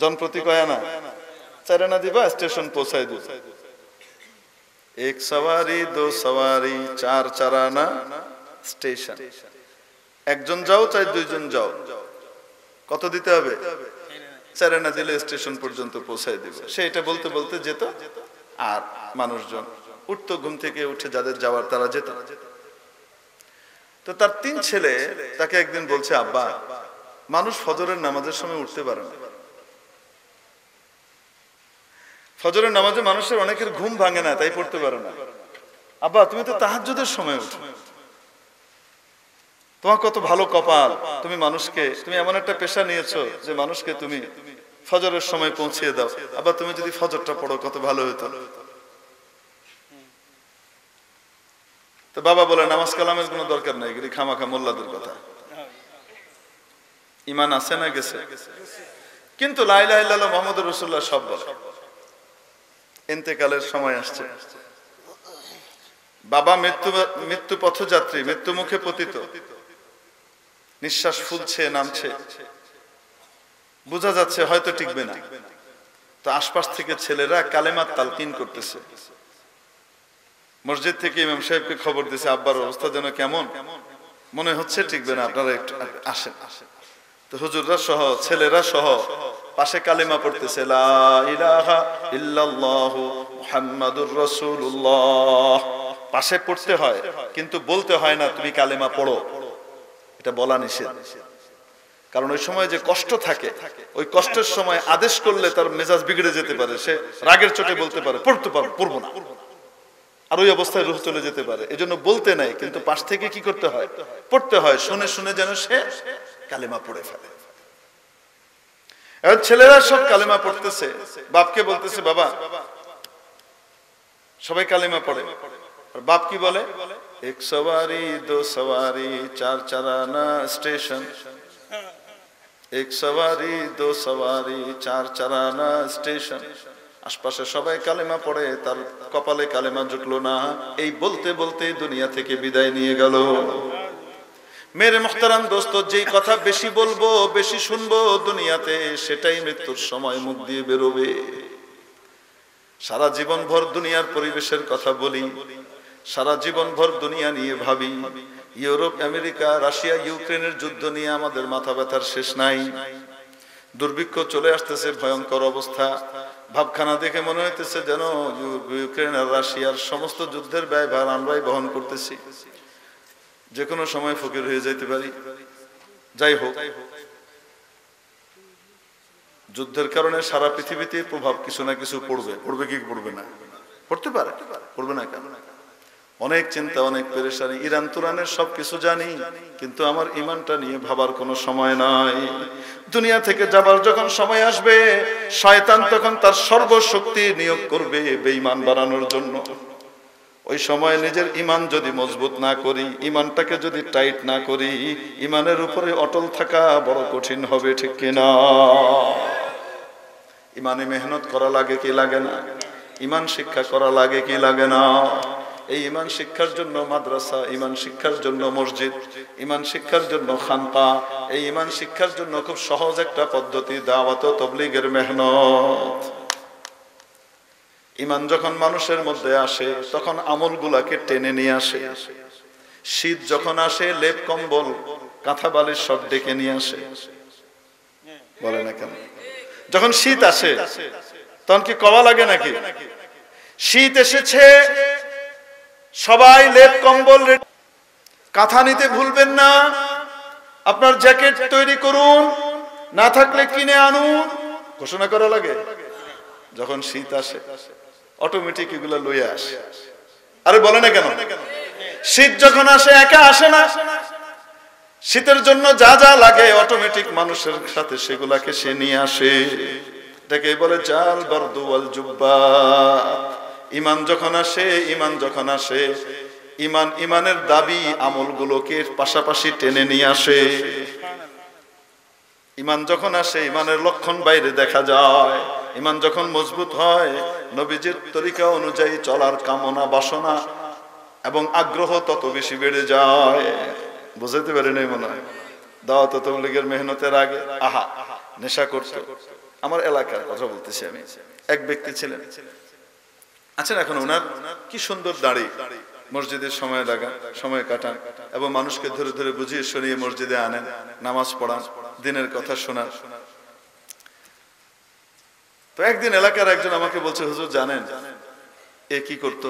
জনপ্রতি কয় না, চারানা দিবা, স্টেশন পৌঁছায় দিবা। এক সওয়ারি দো সওয়ারি চার চারানা স্টেশন, একজন যাও চাই 2 জন যাও, কত দিতে হবে? চারানা দিলে স্টেশন পর্যন্ত পৌঁছায় দিব। সে এটা বলতে বলতে যেত, আর মানুষজন উঠতো, ঘুম থেকে উঠে যাদের যাওয়ার তারা যেত। তো তার 3 ছেলে তাকে একদিন বলছে, আব্বা, মানুষ ফজরের নামাজের সময় উঠতে পারে না। ফজরের নামাজে মানুষের অনেকের ঘুম ভাঙে না, তাই পড়তে পারে না। আব্বা, তুমি তো তাহাজ্জুদের সময় উঠো, তোমার কত ভালো কপাল, তুমি মানুষকে, তুমি এমন একটা পেশা নিয়েছো যে মানুষকে তুমি ফজরের সময় পৌঁছিয়ে দাও। আবার তুমি যদি ফজরটা পড়ো কত ভালো হতো। তো বাবা বলে, নামাজ কালামের কোনো দরকার নাই, এগুলি খামাখা মোল্লাদের কথা। ঈমান আছে না গেছে? কিন্তু লা ইলাহা ইল্লাল্লাহ মুহাম্মাদুর রাসূলুল্লাহ সব বলে। ইন্তেকালের সময় আসছে, বাবা মৃত্যু পথযাত্রী, মৃত্যু মুখে পতিত, নিঃশ্বাস ফুলছে নামছে, বোঝা যাচ্ছে হয়তো টিকবে না। তো আশপাশ থেকে ছেলেরা কালেমার তালকিন করতেছে। মসজিদ থেকে ইমাম সাহেবকে খবর দিয়েছে, আব্বার অবস্থা যেন কেমন, মনে হচ্ছে টিকবে না, আপনারা একটু আসেন। তো হুজুররা সহ ছেলেরা সহ পাশে কালেমা পড়তেছে, লা ইলাহা ইল্লাল্লাহু মুহাম্মাদুর রাসূলুল্লাহ। পাশে পড়তে হয়, কিন্তু বলতে হয় না তুমি কালেমা পড়ো, এটা বলা নিষেধ। কারণ ওই সময় যে কষ্ট থাকে, ওই কষ্টের সময় আদেশ করলে তার মেজাজ বিগড়ে যেতে পারে, সে রাগের চোটে বলতে পারে পড়বো না, আর ওই অবস্থায় রূহ চলে যেতে পারে। এজন্য বলতে নাই, কিন্তু পাশ থেকে কি করতে হয়? পড়তে হয়, শুনে শুনে যেন সে কালেমা পড়ে ফেলে। এখন ছেলেরা সব কালেমা পড়তেছে, বাপকে বলতেছে, বাবা সবাই কালেমা পড়ে। আর বাপ কি বলে? এক সওয়ারি দো সওয়ারি চার চারানা স্টেশন, এক সওয়ারি দো সওয়ারি চার চারানা স্টেশন। আশপাশে সবাই কালেমা পড়ে, তার কপালে কালেমা জুটলো না। এই বলতে বলতে দুনিয়া থেকে বিদায় নিয়ে গেল। মেরে মুহতারাম দোস্ত, যেই কথা বেশি বলবো, বেশি শুনবো দুনিয়াতে, সেটাই মৃত্যুর সময় মুখ দিয়ে বেরোবে। সারা জীবন ভর দুনিয়ার পরিবেশের কথা বলি, সারা জীবন ভর দুনিয়া নিয়ে ভাবি। ইউরোপ, আমেরিকা, রাশিয়া, ইউক্রেনের যুদ্ধ নিয়ে আমাদের মাথা ব্যথার শেষ নাই। দুর্ভিক্ষ চলে আসতেছে, ভয়ঙ্কর অবস্থা। ভাবখানা দেখে মনে হইতেছে যেন ইউক্রেন আর রাশিয়ার সমস্ত যুদ্ধের ব্যয়ভার আমরাই বহন করতেছি। যে কোনো সময় ফকির হয়ে যেতে পারি। যাই হোক, যুদ্ধের কারণে সারা পৃথিবীতে প্রভাব কিছু না কিছু পড়বে। পড়বে কি পড়বে না? পড়তে পারে, পড়বে না কেন? অনেক চিন্তা, অনেক পেরেশানি, ইরান তুরানের সবকিছু জানি, কিন্তু আমার ইমানটা নিয়ে ভাবার কোনো সময় নাই। দুনিয়া থেকে যাবার যখন সময় আসবে, শয়তান তখন তার সর্বশক্তি নিয়োগ করবে বেঈমান বানানোর জন্য। ওই সময় নিজের ইমান যদি মজবুত না করি, ইমানটাকে যদি টাইট না করি, ইমানের উপরে অটল থাকা বড় কঠিন হবে, ঠিক কিনা? ইমানে মেহনত করা লাগে কি লাগে না? ইমান শিক্ষা করা লাগে কি লাগে না? এই ইমান শিক্ষার জন্য মাদ্রাসা, ইমান শিক্ষার জন্য মসজিদ, ইমান শিক্ষার জন্য খানকা, এই ইমান শিক্ষার জন্য খুব সহজ একটা পদ্ধতি দাওয়াত ও তাবলীগের মেহনত। ইমান যখন মানুষের মধ্যে আসে তখন আমলগুলাকে টেনে নিয়ে আসে। শীত যখন আসে লেপ কম্বল কাঁথা বালিশ সব ডেকে নিয়ে আসে, বলে না কেন? যখন শীত আসে তখন কি কওয়া লাগে নাকি? শীত এসেছে, সবাই লেপ কম্বল কাঁথা নিতে ভুলবেন না, আপনার জ্যাকেট তৈরি করুন, না থাকলে কিনে আনুন, ঘোষণা করা লাগে। যখন শীত আসে অটোমেটিক এগুলো লইয়া আসে। আরে বলে না কেন? শীত যখন আসে একা আসে না, শীতের জন্য যা যা লাগে অটোমেটিক মানুষের সাথে সেগুলাকে সে নিয়ে আসে। এটাকে বলে জাল বারদু ওয়াল জুব্বা। ইমান যখন আসে, ইমান যখন আসে, ইমানের দাবি আমলগুলোকে পাশাপাশি টেনে নিয়ে আসে। ইমান যখন আসে ইমানের লক্ষণ বাইরে দেখা যায়। ইমান যখন মজবুত হয়, নবীজির তরিকা অনুযায়ী চলার কামনা, বাসনা এবং আগ্রহ তত বেশি বেড়ে যায়। বুঝাতে পারি নাই মনে হয়? দাওয়াত ও তাবলীগের মেহনতের আগে নেশা করতো। আমার এলাকার কথা বলতেছি আমি। এক ব্যক্তি ছিলেন, আছেন এখন, ওনার কি সুন্দর দাড়ি, মসজিদের সময় লাগা, সময় কাটান এবং মানুষকে ধরে ধরে বুঝিয়ে শুনিয়ে মসজিদে আনেন, নামাজ পড়ান, দিনের কথা শোনান। তো একদিন এলাকার একজন আমাকে বলছে, হুজুর জানেন এ কি করতো?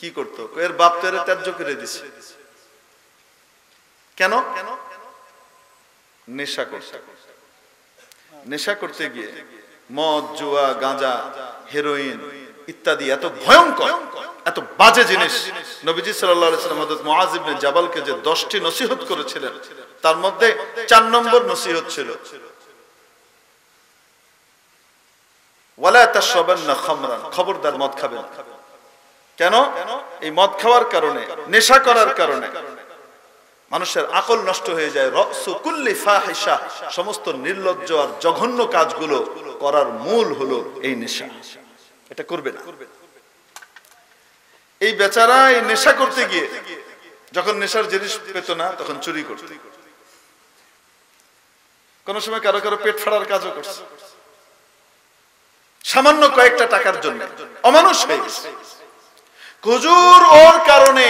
কি করতো? এর বাপ তো এর ত্যায্য করে দিছে। কেন? নেশা করতে। নেশা করতে গিয়ে মদ, জুয়া, গাঁজা, হেরোইন ইত্যাদি এত ভয়ঙ্কর, এত বাজে জিনিস। নবীজি সাল্লাল্লাহু আলাইহি ওয়াসাল্লাম হযরত মুআয ইবনে জাবালকে যে 10টি নসিহত করেছিলেন, তার মধ্যে 4 নম্বর নসিহত ছিল ওয়ালা তাশরাবান্না খামরান, খবরদার মদ খাবেন। কেন? এই মদ খাওয়ার কারণে, নেশা করার কারণে মানুষের আকল নষ্ট হয়ে যায়। রাসু কুল্লি ফাহিশা, সমস্ত নির্লজ্জ আর জঘন্য কাজগুলো করার মূল হলো এই নেশা। এটা করবে না। এই বেচারা এই নেশা করতে গিয়ে যখন নেশার জিনিস পেত না তখন চুরি করত। কোন সময় কারো কারো পেট ফাড়ার কাজও করছে, সামান্য কয়েকটা টাকার জন্য অমানুষ হয়ে গেছে। হুজুর ওর কারণে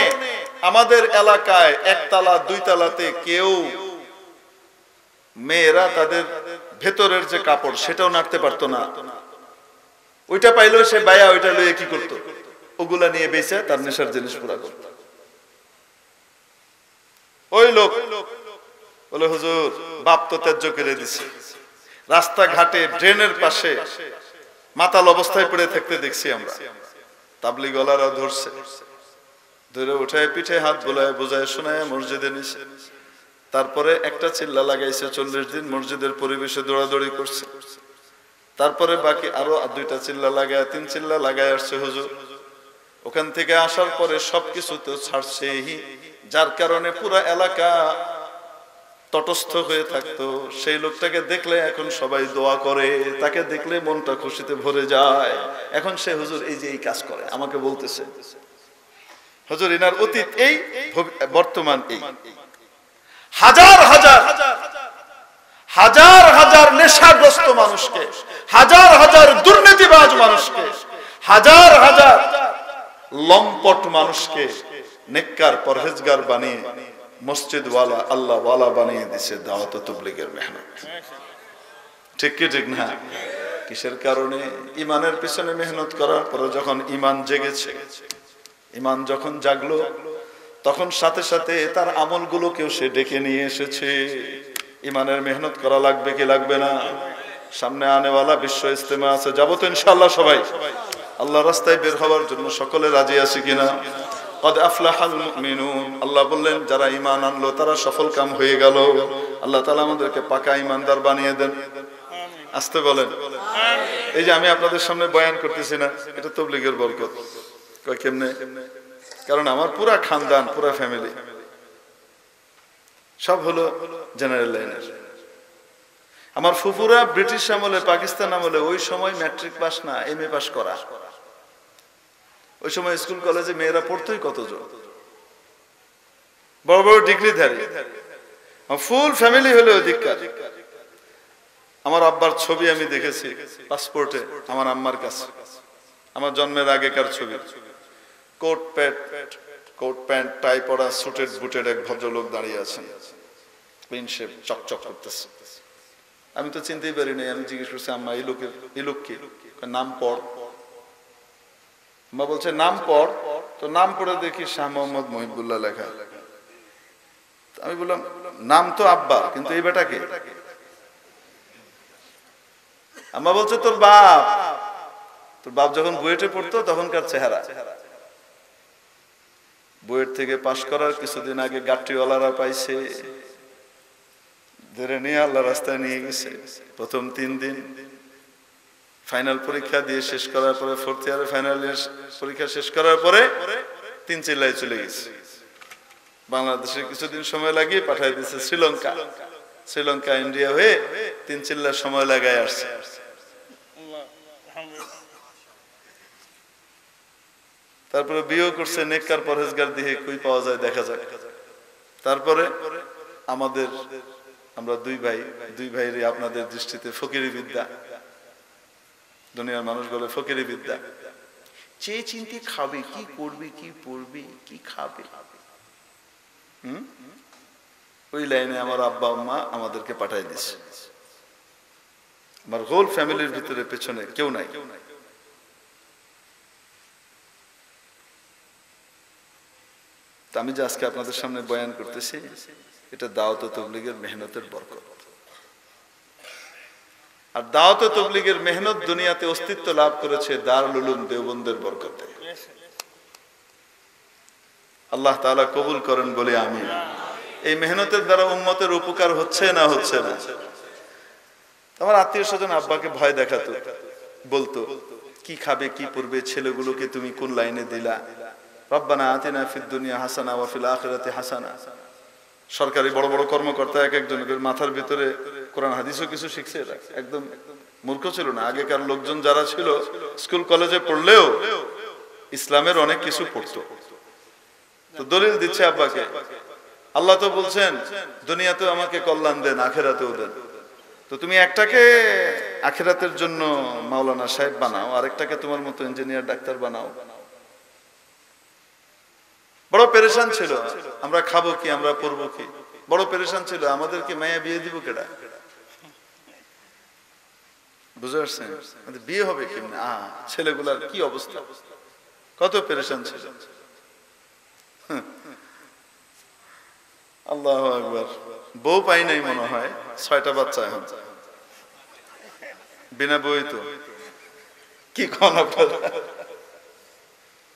আমাদের এলাকায় একতলা দুইতলাতে কেউ, মেয়েরা তাদের ভেতরের যে কাপড় সেটাও নাড়তে পারতো না। ওইটা পাইলো সে বায়া, ওইটা লইয়ে কি করতো? ওগুলা নিয়ে বেচে তার নেশার জিনিস পুরা করতো। ওই লোক বলে, হুজুর বাপ তো ত্যায্য করে দিছে। রাস্তাঘাটে ড্রেনের পাশে মাতাল অবস্থায় পড়ে থাকতে দেখছি আমরা। তাবলীগওয়ালারা ধরছে, ধরে উঠায় পিঠে হাত বোলায় বোঝায় শোনায় মসজিদে নিছে। তারপরে একটা চিল্লা লাগাইছে, 40 দিন মসজিদের পরিবেশে দৌড়াদৌড়ি করছে। তারপরে বাকি আরো 2টা চিল্লা লাগায়, 3 চিল্লা লাগায় আসছে হুজুর। ওখান থেকে আসার পরে সবকিছু তো ছাড়ছে, যার কারণে পুরো এলাকা তটস্থ হয়ে থাকতো। সেই লোকটাকে দেখলে এখন সবাই দোয়া করে, তাকে দেখলে মনটা খুশিতে ভরে যায়। এখন সে হুজুর এই যে এই কাজ করে, আমাকে বলতেছে হুজুর ইনার অতীত এই, বর্তমান এই। হাজার হাজার হাজার হাজার নেশাগ্রস্ত মানুষকে, হাজার হাজার দুর্নীতিবাজ মানুষকে, হাজার হাজার লম্পট মানুষকে নেককার পরহেজগার বানিয়ে মসজিদওয়ালা, আল্লাহওয়ালা বানিয়ে দিছে দাওয়াত ও তাবলীগের মেহনত। ঠিক কি ঠিক না? কিসের কারণে? ইমানের পিছনে মেহনত করার পরে যখন ইমান জেগেছে, ইমান যখন জাগলো, তখন সাথে সাথে তার আমলগুলোকেও সে ডেকে নিয়ে এসেছে। ইমানের মেহনত করা লাগবে কি লাগবে না? সামনে আনেওয়ালা বিশ্ব ইজতেমা আছে, যাবো তো ইনশাআল্লাহ সবাই? আল্লাহ রাস্তায় বের হওয়ার জন্য সকলে রাজি আছি কিনা? কদ আফলাহাল মুমিনুন, আল্লাহ বললেন যারা ঈমান আনলো তারা সফল কাম হয়ে গেল। আল্লাহ তাআলা আমাদেরকে পাকা ঈমানদার বানিয়ে দেন। আসতে বলেন। এই যে আমি আপনাদের সামনে বয়ান করতেছি না, এটা তাবলীগের বরকত। কয় কেমনে? কারণ আমার পুরা খানদান, পুরা ফ্যামিলি সব হলো জেনারেল লাইনের। আমার ফুফুরা ব্রিটিশ আমলে, পাকিস্তান আমলে, ওই সময় ম্যাট্রিক পাস না, এমএ পাস করা। ওই সময় স্কুল কলেজে মেয়েরা পড়তোই কতজন, বড় বড় ডিগ্রিধারী। ফুল ফ্যামিলি হলো অধিকার। আমার আব্বার ছবি আমি দেখেছি পাসপোর্টে, আমার আম্মার কাছে, আমার জন্মের আগেকার ছবি। কোট প্যান্ট টাই পরা, সুটেড বুটেড এক ভদ্রলোক দাঁড়িয়ে আছেন, ক্লিন শেভ, চকচক করতেছে। আমি তো চিনতেই পারি নাই। আমি জিজ্ঞেস করছি, আম্মা এই লোক কি? নাম পড়। আম্মা বলছে নাম পড়। তো নাম পড়ে দেখি শাহ মোহাম্মদ মহিবুল্লাহ লেখা। আমি বললাম নাম তো আব্বা, কিন্তু এই বেটা কে? আম্মা বলছে তোর বাপ। তোর বাপ যখন বুয়েটে পড়তো তখনকার চেহারা। বুয়েট থেকে পাশ করার কিছুদিন আগে গাট্টিওয়ালারা পাইছে, ধরে নিয়ে আল্লাহ রাস্তায় নিয়ে গেছে। প্রথম 3 দিন ফাইনাল পরীক্ষা দিয়ে শেষ করার পরে, 4th ইয়ারে ফাইনাল পরীক্ষা শেষ করার পরে 3 চিল্লায় চলে গেছে। বাংলাদেশে কিছুদিন সময় লাগিয়ে পাঠিয়ে দিয়েছে শ্রীলঙ্কা ইন্ডিয়া হয়ে 3 চিল্লার সময় লাগায় আসছে। তারপরে বিয়ে করছে, নেককার পরহেজগার দিয়ে কই পাওয়া যায় দেখা যাক। তারপরে আমরা দুই ভাইয়ের আপনাদের দৃষ্টিতে ফকিরি বিদ্যা, দুনিয়ার মানুষ বলে ফকিরি বিদ্যা, চেয়ে চিন্তে খাবে, কি করবে, কি পড়বে, কি খাবে, ওই লাইনে আমার আব্বা আম্মা আমাদেরকে পাঠাই দিচ্ছে। আমার হোল ফ্যামিলির ভিতরে পেছনে কেউ নাই। আমি যে আজকে আপনাদের সামনে বয়ান করতেছি, এটা দাওয়াত ও তাবলীগের মেহনতের বরকত। আর দাওয়াত ও তাবলীগের মেহনত দুনিয়াতে অস্তিত্ব লাভ করেছে দারুল উলুম দেওবন্দের বরকতে। আল্লাহ তাআলা কবুল করেন বলে আমিন। এই মেহনতের দ্বারা উম্মতের উপকার হচ্ছে না হচ্ছে না? আমার আত্মীয় স্বজন আব্বাকে ভয় দেখাতো, বলতো কি খাবে, কি পড়বে, ছেলেগুলোকে তুমি কোন লাইনে দিলা? রব্বানা আতিনা ফিদ দুনিয়া হাসানা ওয়া ফিল আখিরাতি হাসানা। সরকারি বড় বড় কর্মকর্তা এক একজনের মাথার ভিতরে কোরআন হাদিসও কিছু শিখছে। এরা একদম মূর্খ ছিল না। আগেকার লোকজন যারা ছিল স্কুল কলেজে পড়লেও ইসলামের অনেক কিছু পড়তো। তো দলিল দিচ্ছে আব্বাকে, আল্লাহ তো বলছেন দুনিয়াতেও আমাকে কল্যাণ দেন, আখিরাতেও দেন। তো তুমি একটাকে আখিরাতের জন্য মাওলানা সাহেব বানাও, আরেকটাকে তোমার মতো ইঞ্জিনিয়ার ডাক্তার বানাও। বড় পেরেশান ছিল, আমরা খাবো কি, আমরা পড়বো কি, বড় পেরেশান ছিল। আমাদেরকে মায়া বিয়ে দিব কেডা? বুঝতে পারছেন? বিয়ে হবে কেমনে? ছেলেগুলার কি অবস্থা, কত পেরেশান ছিল। আল্লাহু আকবার। বউ পাই নাই মনে হয়, 6টা বাচ্চা এখন বিনা বই। তো কি কোন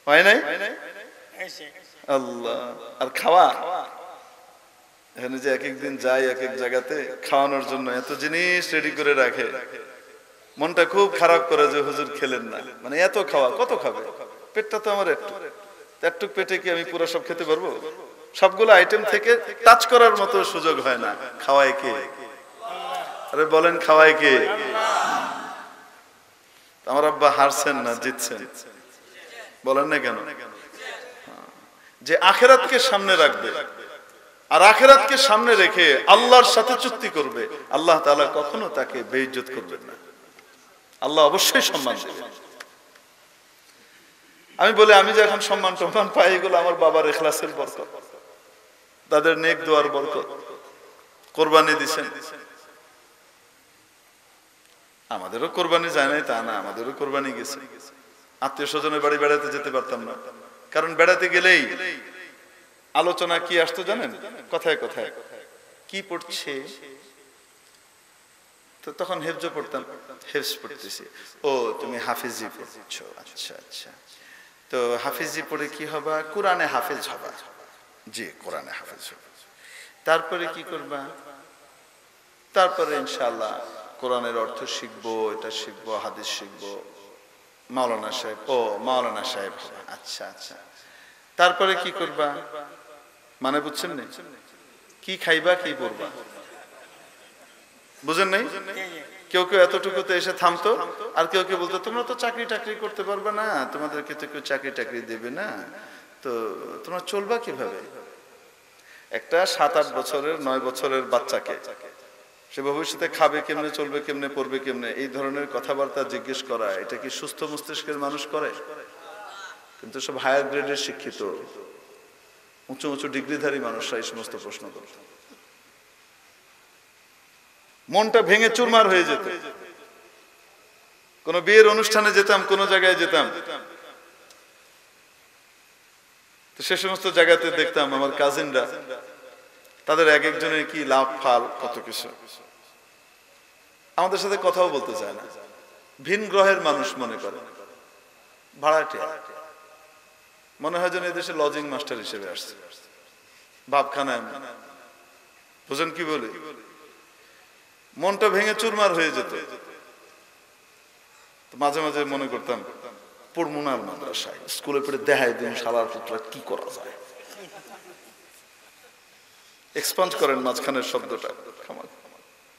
হয় নাই? আল্লাহ। আর খাওয়া, এখানে যে এক একদিন যাই এক এক জায়গাতে খাওয়ানোর জন্য এত জিনিস রেডি করে রাখে, মনটা খুব খারাপ করে যে হুজুর খেলেন না। মানে এত খাওয়া, কত খাবে? পেটটা তো আমার একটু পেটে কি আমি পুরো সব খেতে পারবো? সবগুলো আইটেম থেকে টাচ করার মতো সুযোগ হয় না। খাওয়ায় কে? আরে বলেন খাওয়ায় কে? আমার আব্বা হারছেন না জিতছেন? বলেন না কেন? যে আখিরাতকে সামনে রাখবে আর আখিরাতকে সামনে রেখে আল্লাহর সাথে চুক্তি করবে, আল্লাহ তাআলা কখনো তাকে বেইজ্জত করবেন না। আল্লাহ অবশ্যই সম্মান দেবেন। আমি বলি, আমি যে এখন সম্মান পাই, এগুলো আমার বাবার ইখলাসের বরকত, তাদের নেক দোয়ার বরকত। কোরবানি দিছেন, আমাদেরও কোরবানি যায় নাই তা না, আমাদেরও কোরবানি গেছে। আত্মীয় স্বজনের বাড়ি বেড়াতে যেতে পারতাম না, কারণ বেড়াতে গেলেই আলোচনা কি আসতো জানেন? কথায় কথায় কি পড়ছে, তো তখন হেফজ পড়তাম। হেফজ পড়তেছি, ও তুমি হাফিজি পড়ছো, আচ্ছা আচ্ছা। তো হাফিজি পড়ে কি হবা? কোরআনে হাফেজ হবা। জি, কোরআনে হাফেজ হবা। তারপরে কি করবা? তারপরে ইনশাআল্লাহ কোরআনের অর্থ শিখবো, এটা শিখবো, হাদিস শিখবো। মাওলানা সাহেব, ও মাওলানা সাহেব। আচ্ছা আচ্ছা। তারপরে কি করবা? মানে বুঝছেন না? কি খাইবা, কি পড়বা? বুঝেন নাই? কেউ কেউ এতটুকুতে এসে থামতো, আর কেউ কেউ বলতো তোমরা তো চাকরি টাকরি করতে পারবে না, তোমাদেরকে তো কেউ চাকরি টাকরি দেবে না, তো তোমরা চলবা কিভাবে? একটা 7-8 বছরের 9 বছরের বাচ্চাকে সে ভবিষ্যতে খাবে কেমনে, চলবে কেমনে, পড়বে কেমনে, এই ধরনের কথাবার্তা জিজ্ঞেস করা, এটা কি সুস্থ মস্তিষ্কের মানুষ করে? কিন্তু সব হায়ার গ্রেডের শিক্ষিত উঁচু উঁচু ডিগ্রিধারী মানুষরা এই সমস্ত প্রশ্ন করত। মনটা ভেঙে চুরমার হয়ে যেত। কোন বিয়ের অনুষ্ঠানে যেতাম, কোন জায়গায় যেতাম, তো সে সমস্ত জায়গাতে দেখতাম আমার কাজিনরা, তাদের এক একজনের কি লাভ ফাল কত কিছু, আমাদের সাথে কথাও বলতে চায় না। ভিন গ্রহের মানুষ মনে করে, ভাড়াটিয়া, মনে হয় যেন এদেশে লজিং মাস্টার হিসেবে আসছে ভাবখানায়। বুঝেন কি বলি? মনটা ভেঙে চুরমার হয়ে যেত। মাঝে মাঝে মনে করতাম পড়মুনার মাদ্রাসায় স্কুলে পড়ে দেখায় দিন শালার পুত্রা কি করা যায়। এক্সপান্ড করেন মাঝখানের শব্দটা।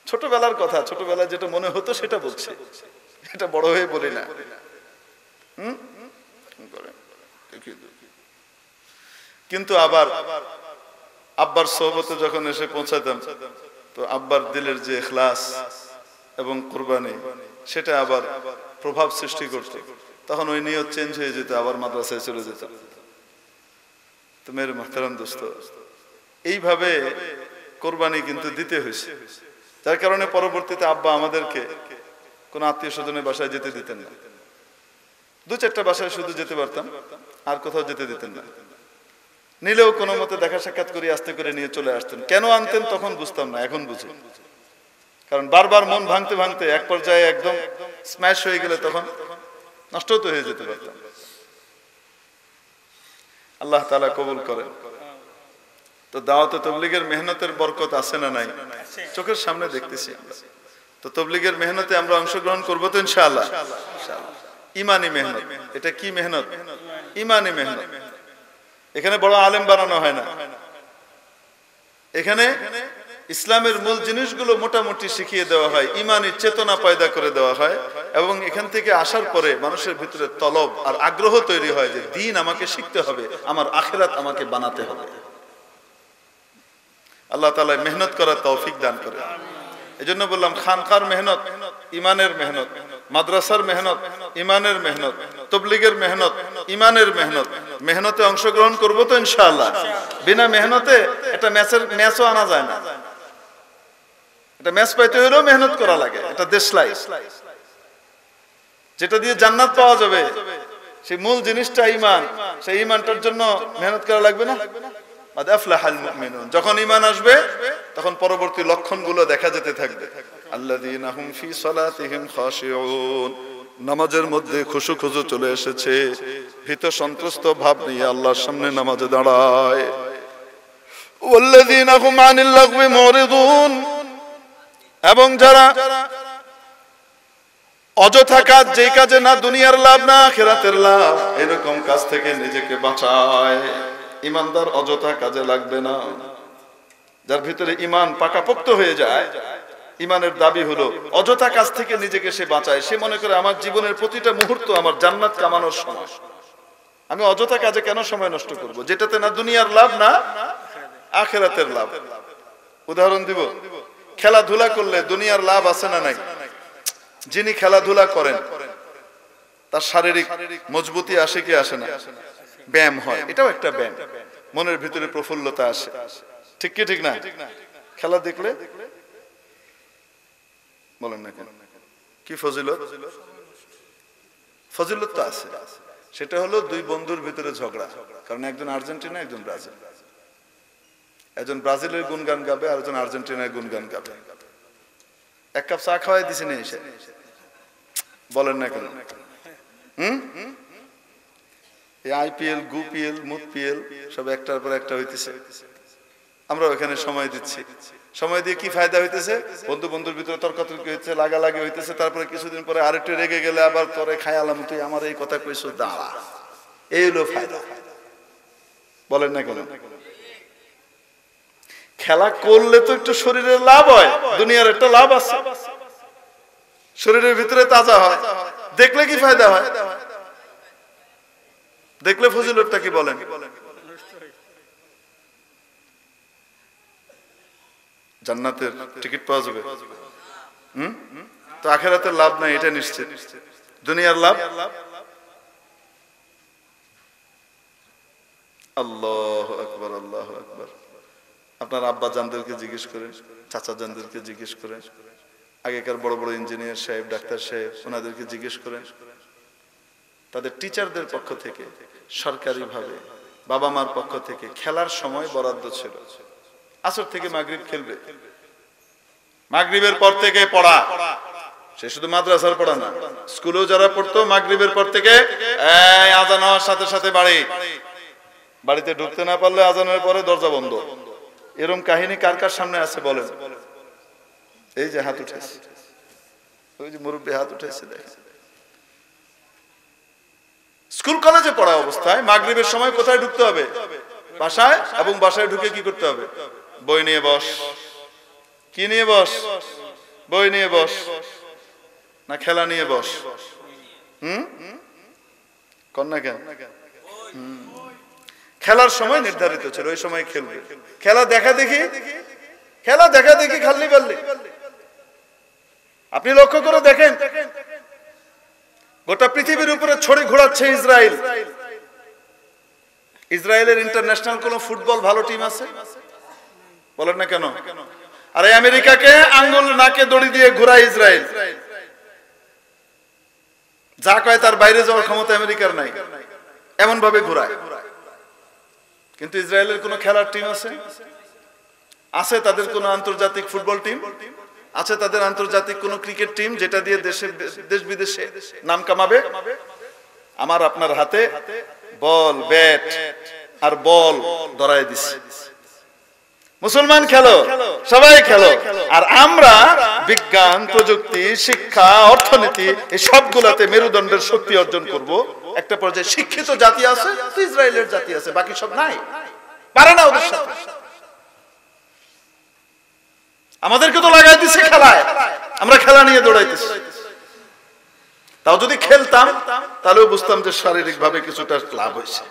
ছোটবেলার কথা, ছোটবেলায় যেটা মনে হতো সেটা বলছে, এটা বড় হয়ে বলি না। কিন্তু আবার আব্বার সোহবতে যখন এসে পৌঁছাতাম, তো আব্বার দিলের যে ইখলাস এবং কুরবানি, সেটা আবার প্রভাব সৃষ্টি করত। তখন ওই নিয়ত চেঞ্জ হয়ে যেত, আবার মাদ্রাসায় চলে যেত। তো মেরে মুহতারাম দোস্ত, এইভাবে কোরবানি কিন্তু দিতে হয়েছে। যার কারণে পরবর্তীতে আব্বা আমাদেরকে কোন আত্মীয় স্বজনের বাসায় যেতে দিতেন না। 2-4টা বাসায় শুধু যেতে পারতাম, আর কোথাও যেতে দিতেন না। নিলেও কোনো মতে দেখা সাক্ষাৎ করে আস্তে করে নিয়ে চলে আসতেন। কেন আনতেন তখন বুঝতাম না, এখন বুঝি। কারণ বারবার মন ভাঙতে ভাঙতে এক পর্যায়ে একদম স্ম্যাশ হয়ে গেলে তখন নষ্ট তো হয়ে যেতে পারতাম। আল্লাহ তাআলা কবুল করেন। তো দাওয়াতে তাবলীগের মেহনতের বরকত আছে না নাই? চোখের সামনে দেখতেছি আমরা। তো তাবলীগের মেহনতে আমরা অংশগ্রহণ করব তো ইনশাআল্লাহ। ইমানি মেহনত। এটা কি মেহনত? ইমানি মেহনত। এখানে বড় আলেম বানানো হয় না, এখানে ইসলামের মূল জিনিসগুলো মোটামুটি শিখিয়ে দেওয়া হয়, ইমানি চেতনা পয়দা করে দেওয়া হয়, এবং এখান থেকে আসার পরে মানুষের ভিতরে তলব আর আগ্রহ তৈরি হয় যে দ্বীন আমাকে শিখতে হবে, আমার আখিরাত আমাকে বানাতে হবে। আল্লাহ তাআলা মেহনত করার তৌফিক দান করে। এজন্য বললাম খানকার মেহনত ইমানের মেহনত, মাদ্রাসার মেহনত ইমানের মেহনত, তাবলীগের মেহনত ইমানের মেহনত। মেহনতে অংশগ্রহণ করব তো ইনশাআল্লাহ। বিনা মেহনতে একটা ম্যাচও আনা যায় না। এটা ম্যাচ পাইতে হলেও মেহনত করা লাগে। এটা দেশলাই, যেটা দিয়ে জান্নাত পাওয়া যাবে, সেই মূল জিনিসটা ইমান। সেই ইমানটার জন্য মেহনত করা লাগবে না? যখন ঈমান আসবে তখন পরবর্তী লক্ষণগুলো দেখা যেতে থাকবে। আল্লাযীনা হুম ফি সালাতিহিম খাশিউন, নামাজের মধ্যে খুশু খুশু চলে এসেছে, ভীত সন্ত্রস্ত ভাব নিয়ে আল্লাহর সামনে নামাজে দাঁড়ায়। ওয়াল্লাযীনা হুম আনিল লাগবি মুরিদুন, এবং যারা অযথা কাজ, যেই কাজে না দুনিয়ার লাভ না আখিরাতের লাভ, এরকম কাজ থেকে নিজেকে বাঁচায়। ইমানদার অযথা কাজে লাগবে না। যার ভিতরে ইমান পাকাপোক্ত হয়ে যায়, ইমানের দাবি হলো অযথা কাজ থেকে নিজেকে সে বাঁচায়। সে মনে করে আমার জীবনের প্রতিটা মুহূর্ত আমার জান্নাত কামানোর সময়, আমি অযথা কাজে কেন সময় নষ্ট করব, যেটাতে না দুনিয়ার লাভ না আখিরাতের লাভ। উদাহরণ দিব, খেলাধুলা করলে দুনিয়ার লাভ আছে না নাই? যিনি খেলাধুলা করেন তার শারীরিক মজবুতি আসে কি আসে না? ব্যায়াম হয়, এটাও একটা ব্যায়াম। মনের ভিতরে প্রফুল্লতা আসে, ঠিক কি ঠিক না? খেলা দেখলে বলেন না কেন, কি ফজিলত? ফজিলত তো আছে। সেটা হলো দুই বন্ধুর ভিতরে ঝগড়া, কারণ একজন আর্জেন্টিনা একজন ব্রাজিল। একজন ব্রাজিলের গুণগান গাবে আর একজন আর্জেন্টিনার গুণগান গাবে। এক কাপ চা খাওয়াই দিছে না এসে, বলেন না কেন? এই আইপিএল, গুপিএল, মুপিএল সব একটার পর একটা হইতেছে, আমরা ওখানে সময় দিচ্ছি। সময় দিয়ে কি ফায়দা হইতেছে? বন্ধু বন্ধুর ভিতরে তর্কাতর্কি হইতেছে, লাগালাগি হইতেছে, তারপরে কিছুদিন পরে আরেকটু রেগে গেলে আবার তোরে খায়ালাম, তুই আমার এই কথা কইছো, দাঁড়া। এই হলো ফায়দা। বলেন না কেন? খেলা করলে তো একটু শরীরের লাভ হয়, দুনিয়ার একটা লাভ আছে, শরীরের ভিতরে তাজা হয়। দেখলে কি ফায়দা হয়? দেখলে ফজিলতটা কি বলেন? জান্নাতের টিকিট পাওয়া যাবে। তো আখিরাতের লাভ নাই, এটা নিশ্চিত। দুনিয়ার লাভ। আল্লাহু আকবার, আল্লাহু আকবার। আপনার আব্বা জানদেরকে জিজ্ঞেস করেন, চাচা জানদেরকে জিজ্ঞেস করেন, আগেকার বড় বড় ইঞ্জিনিয়ার সাহেব, ডাক্তার সাহেব, ওনাদেরকে জিজ্ঞেস করেন। তাদের টিচারদের পক্ষ থেকে, সরকারিভাবে, বাবা মার পক্ষ থেকে খেলার সময় বরাদ্দ ছিল। আসর থেকে মাগরিব খেলবে, মাগরিবের পর থেকে পড়া। সে শুধু মাদ্রাসার পড়া না, স্কুলেও যারা পড়তো মাগরিবের পর থেকে আজান হওয়ার সাথে সাথে বাড়িতে ঢুকতে না পারলে আজানের পরে দরজা বন্ধ। এরকম কাহিনী কার কার সামনে আছে বলেন? এই যে হাত উঠেছে, ওই যে মুরব্বী হাত উঠেছে, দেখেন। স্কুল কলেজে পড়া অবস্থায় মাগরিবের সময় কোথায় ঢুকতে হবে? বাসায়। এবং বাসায় ঢুকে কি করতে হবে? বই নিয়ে বস। কি নিয়ে বস? বই নিয়ে বস, না খেলা নিয়ে বস? কন্যা কেন? খেলার সময় নির্ধারিত ছিল, ওই সময় খেলবে। খেলা দেখা দেখি খাল্লি পাল্লি। আপনি লক্ষ্য করে দেখেন, গোটা পৃথিবীর উপরে ছড়ি ঘোরাচ্ছে ইসরায়েল। ইসরায়েলের ইন্টারন্যাশনাল কোন ফুটবল ভালো টিম আছে? বলেন না কেন? আর আমেরিকাকে আঙ্গুল নাকে দড়ি দিয়ে ঘোরায় ইসরায়েল। যা কয় তার বাইরে যাওয়ার ক্ষমতা আমেরিকার নাই, এমন ভাবে ঘোরায়। কিন্তু ইসরায়েলের কোন খেলার টিম আছে? আছে তাদের কোন আন্তর্জাতিক ফুটবল টিম? আছে তাদের আন্তর্জাতিক কোন ক্রিকেট টিম যেটা দিয়ে দেশ বিদেশে নাম কামাবে? আমার আপনার হাতে বল, ব্যাট আর বল ধরায় দিছে। মুসলমান খেলো, সবাই খেলো। আর আমরা বিজ্ঞান, প্রযুক্তি, শিক্ষা, অর্থনীতি এই সবগুলাতে মেরুদণ্ডের শক্তি অর্জন করব। একটা পর্যায়ে শিক্ষিত জাতি আছে, তো ইসরায়েলের জাতি আছে, বাকি সব নাই, পারে না ওদের সাথে। আমাদেরকে তো লাগাই দিছে খেলায়, আমরা খেলা নিয়ে দৌড়াইতেছি। তাও যদি খেলতাম তাহলেও বুঝতাম যে শারীরিক ভাবে কিছুটা লাভ হয়েছে।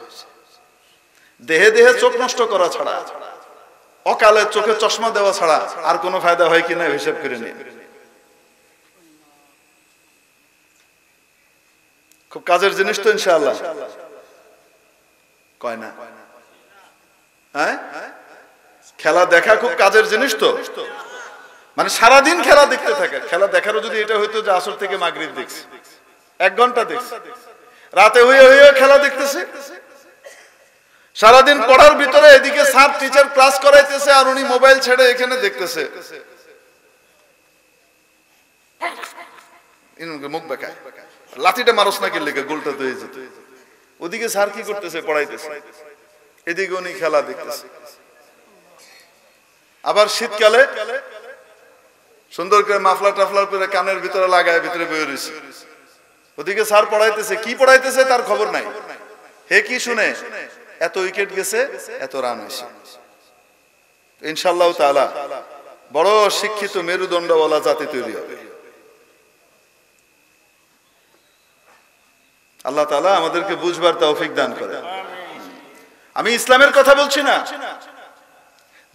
দেহে দেহে চোখ নষ্ট করা ছাড়া, অকালে চোখে চশমা দেওয়া ছাড়া আর কোনো ফায়দা হয় কিনা হিসাব করে নিয়ে। খুব কাজের জিনিস তো ইনশাআল্লাহ, কয় না? হ্যাঁ, খেলা দেখা খুব কাজের জিনিস তো। মানে সারাদিন খেলা দেখতে থাকে। খেলা দেখারও যদি এটা হইতো যে আসর থেকে মাগরিব দেখছি, 1 ঘন্টা দেখছি, রাতে হয়ে খেলা দেখতেছে। সারাদিন পড়ার ভিতরে এদিকে স্যার টিচার ক্লাস করাইতেছে আর উনি মোবাইল ছেড়ে এখানে দেখতেছে, মুখ বেকায়। লাঠিটা মারস না কি লেগে গোলটা তো এই যেত। ওদিকে স্যার কি করতেছে? পড়াইতেছে, এদিকে উনি খেলা দেখতেছে। আবার শীতকালে সুন্দর করে মাফলার টাফলার করে কানের ভিতরে লাগায় ভিতরে বয়ে রয়েছে। ওদিকে স্যার পড়াইতেছে, কি পড়াইতেছে তার খবর নাই। হে কি শুনে? এত উইকেট গেছে, এত রান হয়েছে। ইনশাআল্লাহ তাআলা বড় শিক্ষিত মেরুদণ্ডওয়ালা জাতি তৈরি হবে। আল্লাহ তাআলা আমাদেরকে বুঝবার তৌফিক দান করেন। আমি ইসলামের কথা বলছি না,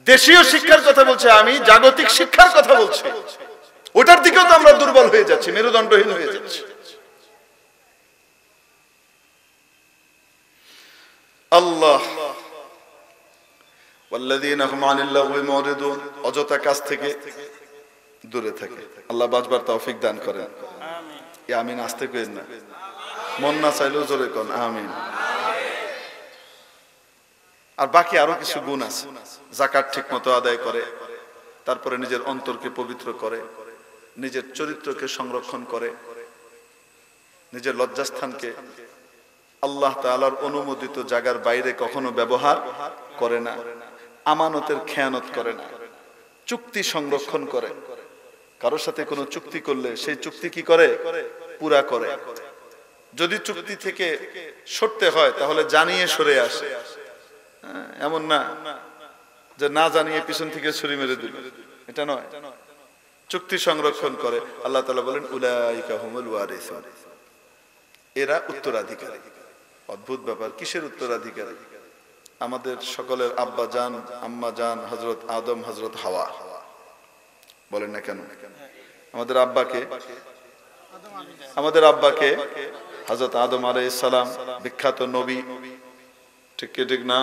দেশীয় শিক্ষার কথা বলছি, আমি জাগতিক শিক্ষার কথা বলছি। ওটার দিকেও তো আমরা দুর্বল হয়ে যাচ্ছি, মেরুদণ্ডহীন হয়ে যাচ্ছি। আল্লাহ ওয়াল্লাযীনা হুম আনিল লাগওয়ি মুরিদুন, অযথা কাজ থেকে দূরে থাকে। আল্লাহ বাঁচবার তৌফিক দান করেন। আমিন। আমিন আস্তে কইেন না, মন না চাইলেও জোরে কোন আমিন। আর বাকি আরো কিছু গুণ আছে। যাকাত ঠিকমতো আদায় করে, তারপরে নিজের অন্তরকে পবিত্র করে, নিজের চরিত্রকে সংরক্ষণ করে, নিজের লজ্জাস্থানকে আল্লাহ তাআলার অনুমোদিত জায়গার বাইরে কখনো ব্যবহার করে না, আমানতের খেয়ানত করে না, চুক্তি সংরক্ষণ করে। কারোর সাথে কোনো চুক্তি করলে সেই চুক্তি কি করে? পুরা করে। যদি চুক্তি থেকে সরতে হয় তাহলে জানিয়ে সরে আসে, এমন না যে না জানিয়ে পিছন থেকে ছুরি মেরে দিল, এটা নয়। চুক্তি সংরক্ষণ করে। আল্লাহ তাআলা বলেন উলাইকা হুমুল ওয়ারিসুন, এরা উত্তরাধিকারী। অদ্ভুত ব্যাপার, কিসের উত্তরাধিকারী? আমাদের সকলের আব্বা জান, আম্মা জান, হযরত আদম, হযরত হাওয়া। বলেন না কেন? আমাদের আব্বাকে হযরত আদম আলাইহিস সালাম, বিখ্যাত নবী, ঠিক কি ঠিক না?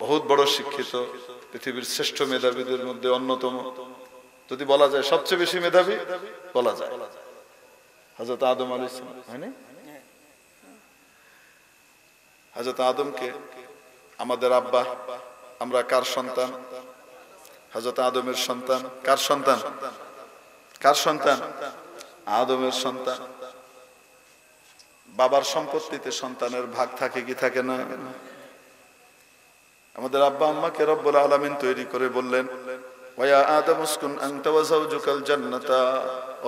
বহুত বড় শিক্ষিত, পৃথিবীর শ্রেষ্ঠ মেধাবীদের মধ্যে অন্যতম, যদি বলা যায় সবচেয়ে বেশি মেধাবী বলা যায় হযরত আদম আলাইহিস সালাম, হয়নি? হযরত আদমকে আমাদের আব্বা, আমরা কার সন্তান? হযরত আদমের সন্তান। কার সন্তান? কার সন্তান? আদমের সন্তান। বাবার সম্পত্তিতে সন্তানের ভাগ থাকে কি থাকে না? আমাদের আব্বা আম্মাকে রব্বুল আলামিন তৈরি করে বললেন, ওয়া আদম উসকুন আনতা ওয়া যাওজুকাল জান্নাতা,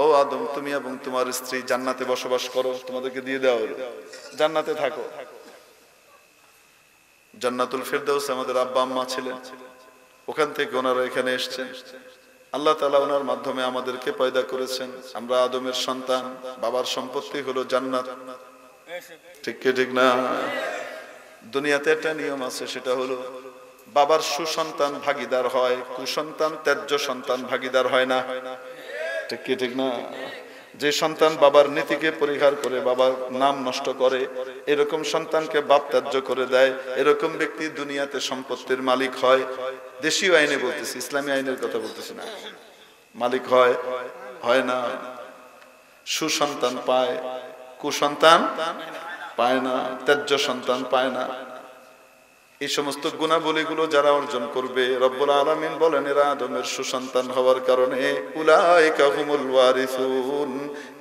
ও আদম তুমি এবং তোমার স্ত্রী জান্নাতে বসবাস করো, তোমাদেরকে দিয়ে দেওয়া হলো, জান্নাতে থাকো। জান্নাতুল ফিরদাউস আমাদের আব্বা আম্মা ছিলেন, ওখান থেকে ওনারা এখানে এসেছেন। আল্লাহ তাআলা ওনার মাধ্যমে আমাদেরকে পয়দা করেছেন। আমরা আদমের সন্তান, বাবার সম্পত্তি হলো জান্নাত, ঠিক কি ঠিক না? দুনিয়াতে একটা নিয়ম আছে, সেটা হলো বাবার সুসন্তান ভাগীদার হয়, কুসন্তান ত্যায্য সন্তান ভাগীদার হয় না, ঠিক কি ঠিক না? যে সন্তান বাবার নীতিকে পরিহার করে, বাবার নাম নষ্ট করে, এরকম সন্তানকে বাপ ত্যায্য করে দেয়, এরকম ব্যক্তি দুনিয়াতে সম্পত্তির মালিক হয়। দেশীয় আইনে বলতেছি, ইসলামী আইনের কথা বলতেছি না। মালিক হয়, হয় না। সুসন্তান পায়, কুসন্তান পায় না, ত্যায্য সন্তান পায় না। এই সমস্ত গুণাবলীগুলো যারা অর্জন করবে, রব্বুল আলামিন বলেন এরা আদমের সুসন্তান হওয়ার কারণে উলাইকা হুমুল ওয়ারিসুন,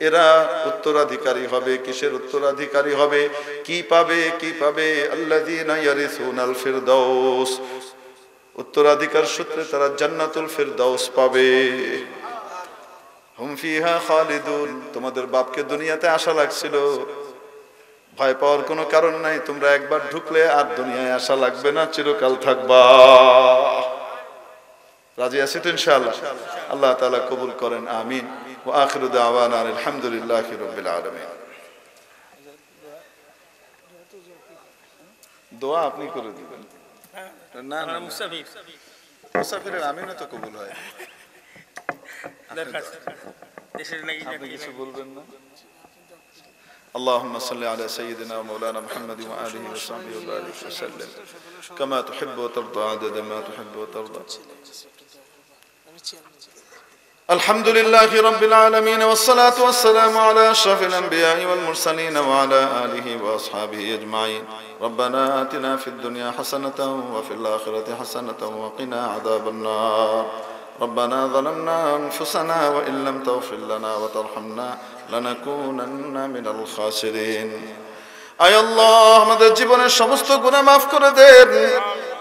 এরা উত্তরাধিকারী হবে। কিসের উত্তরাধিকারী হবে? কি পাবে? কি পাবে? আল্লাযীনা ইয়ারিসুনাল ফিরদাউস, উত্তরাধিকার সূত্রে তারা জান্নাতুল ফিরদাউস পাবে। হুম ফিহা খালিদুন, তোমাদের বাপকে দুনিয়াতে আশা লাগছিল, ভয় পাওয়ার কোনো কারণ নাই, তোমরা একবার ঢুকলে আর দুনিয়ায় আশা লাগবে না, চিরকাল থাকবা। রাজি আছি তো ইনশাআল্লাহ? আল্লাহ তাআলা কবুল করেন, আমিন। ওয়া আখিরু দাওয়ানা আলহামদুলিল্লাহি রাব্বিল আলামিন। দোয়া আপনি করে দিবেন। না না, মুসাফিরের আমিনও তো কবুল হয়। আপনি কিছু বলবেন না? اللهم صل على سيدنا ومولانا محمد وآله وصحبه وبارك وسلم كما تحب وترضى عدد ما تحب وترضى. الحمد لله رب العالمين والصلاة والسلام على أشرف الأنبياء والمرسلين وعلى آله وأصحابه أجمعين. ربنا آتنا في الدنيا حسنة وفي الآخرة حسنة وقنا عذاب النار. ربنا ظلمنا أنفسنا وإن لم تغفر لنا وترحمنا لنكونن من الخاسرين. আয় আল্লাহ, আমাদের জীবনের সমস্ত গুনাহ মাফ করে দেন।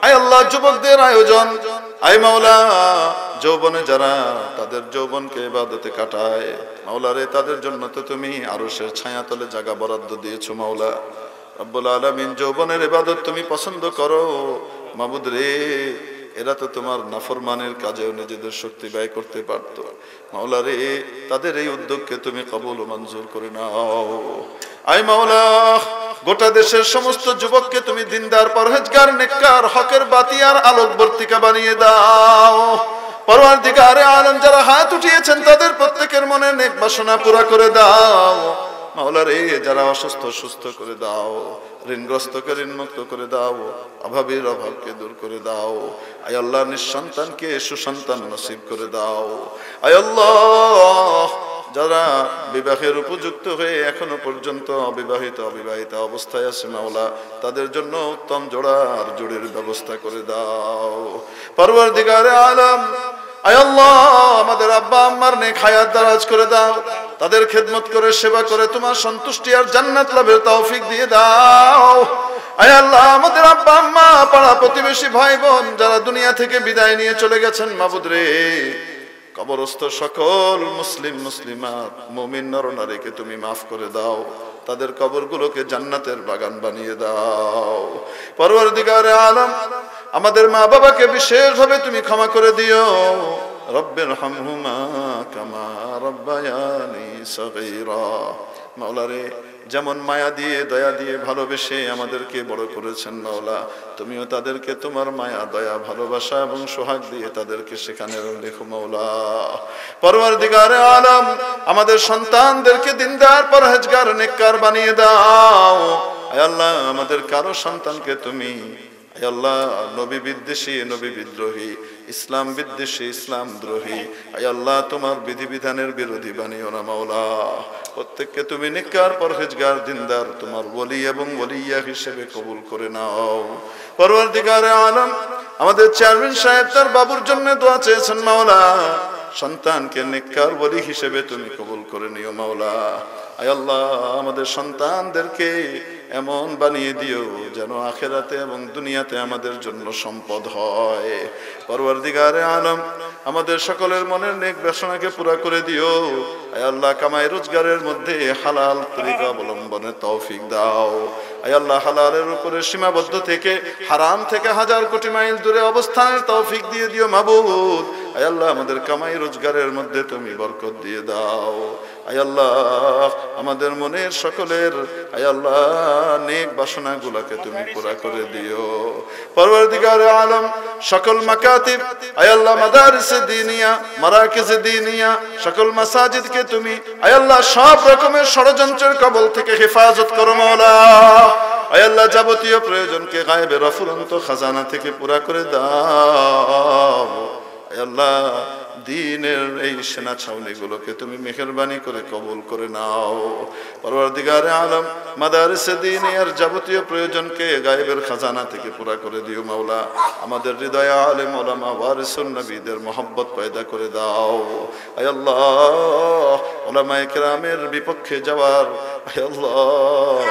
আয় আল্লাহ, যুবকদের আয়োজন, আয় মাওলা, যৌবনে যারা তাদের যৌবনকে ইবাদতে কাটায়, মাওলা রে, তাদের জন্য তো তুমি আরশের ছায়াতলে জায়গা বরাদ্দ দিয়েছো মাওলা রব্বুল আলামিন। যৌবনের ইবাদত তুমি পছন্দ করো মাবুদ রে, এরা তো তোমার নাফরমানের কাজেও নিজেদের শক্তি ব্যয় করতে পারত মাওলা রে, তাদের এই উদ্যোগকে তুমি কবুল ও মঞ্জুর করে নাও। আয় মাওলা, গোটা দেশের সমস্ত যুবককে তুমি দিনদার, পরহেজগার, নেককার, হকের বাতি আর আলোকবর্তিকা বানিয়ে দাও। পরওয়ারদিগারে আলম, যারা হাত উঠিয়েছেন তাদের প্রত্যেকের মনে নেক বাসনা পুরা করে দাও মাওলা রে। যারা অসুস্থ সুস্থ করে দাও, ঋণগ্রস্তকে ঋণমুক্ত করে দাও, অভাবীর অভাবকে দূর করে দাও। আয় আল্লাহ, নিঃসন্তানকে সুসন্তান নসিব করে দাও। আয় আল্লাহ, যারা বিবাহের উপযুক্ত হয়ে এখনো পর্যন্ত অবিবাহিতা অবস্থায় আছে মাওলা, তাদের জন্য উত্তম জোড়ার জোড়ের ব্যবস্থা করে দাও। পরওয়ারদিগারে আলম, আয় আল্লাহ, আমাদের আব্বা আম্মার নেক হায়াত দারাজ করে দাও, তাদের খেদমত করে সেবা করে তোমার সন্তুষ্টি আর জান্নাত লাভের তৌফিক দিয়ে দাও। আয় আল্লাহ, আমাদের আব্বা আম্মা, পাড়া প্রতিবেশী, ভাই বোন যারা দুনিয়া থেকে বিদায় নিয়ে চলে গেছেন, মাবুদ রে, কবরস্থ সকল মুসলিম মুসলিমাত মুমিন নরনারীকে তুমি মাফ করে দাও, তাদের কবরগুলোকে জান্নাতের বাগান বানিয়ে দাও। পরওয়ারদিগারে আলম, আমাদের মা বাবাকে বিশেষভাবে তুমি ক্ষমা করে দিও। রব্বির হামহুমা কামা রব্বায়ানি সগীরা। মাওলা রে, যেমন মায়া দিয়ে দয়া দিয়ে ভালোবেসে আমাদেরকে বড় করেছেন মাওলা, তুমিও তাদেরকে তোমার মায়া দয়া ভালোবাসা এবং সোহাগ দিয়ে তাদেরকে সেখানে রেখো মাওলা। পরওয়ারদিগারে আলম, আমাদের সন্তানদেরকে দিনদার পরহেজগার নেককার বানিয়ে দাও। আয় আল্লাহ, আমাদের কারো সন্তানকে তুমি আয় আল্লাহ নবী বিদ্বেষী, নবী বিদ্রোহী, ইসলাম বিদ্বেষী, ইসলাম দ্রোহী আয় আল্লাহ তোমার বিধিবিধানের বিরোধী বানিও না মাওলা। প্রত্যেককে তুমি নেককার পরহেজগার দিনদার তোমার ওলি এবং ওলিয়া হিসেবে কবুল করে নাও। পরওয়ারদিগারে আলম, আমাদের চেয়ারম্যান সাহেব তার বাবুর জন্য দোয়া চেয়েছেন মাওলা, সন্তানকে নেককার ওলি হিসেবে তুমি কবুল করে নিও মাওলা। আয় আল্লাহ, আমাদের সন্তানদেরকে এমন বানিয়ে দিও যেন আখেরাতে এবং দুনিয়াতে আমাদের জন্য সম্পদ হয়। পরওয়ারদিগারে আলম, আমাদের সকলের মনের নেক বাসনাকে পুরা করে দিও। আয় আল্লাহ, কামাই রোজগারের মধ্যে হালাল তরিকা অবলম্বনের তৌফিক দাও। আয় আল্লাহ, হালালের উপরে সীমাবদ্ধ থেকে হারাম থেকে হাজার কোটি মাইল দূরে অবস্থানের তৌফিক দিয়ে দিও মাবুদ। আয় আল্লাহ, আমাদের কামাই রোজগারের মধ্যে তুমি বরকত দিয়ে দাও। আয় আল্লাহ, আমাদের মনের সকলের আয় আল্লাহ নেক বাসনাগুলোকে তুমি পুরা করে দিও। পরওয়ারদিগারে আলম, সকল মাকাতিব আয় আল্লাহ, মাদারিসে দ্বীনিয়া, মারাকিজে দ্বীনিয়া, সকল মাসাজিদকে তুমি আয় আল্লাহ সব রকমের ষড়যন্ত্রের কবল থেকে হেফাজত করো মাওলা। আয় আল্লাহ, যাবতীয় প্রয়োজনকে গায়েবের অফুরন্ত খাজানা থেকে পুরা করে দাও। আয় আল্লাহ, দ্বীনের এই সেনা ছাউনিগুলোকে তুমি মেহেরবানি করে কবুল করে নাও। পরওয়ারদিগারে আলম, মাদারিসে দ্বীনিয়ার যাবতীয় প্রয়োজনকে গায়েবের খাজানা থেকে পুরা করে দিও মাওলা। আমাদের হৃদয়ে আলেম ওলামা ওয়ারিসুন নবীদের মহব্বত পয়দা করে দাও। আয় আল্লাহ, ওলামায়ে কেরামের বিপক্ষে যাওয়ার আয় আল্লাহ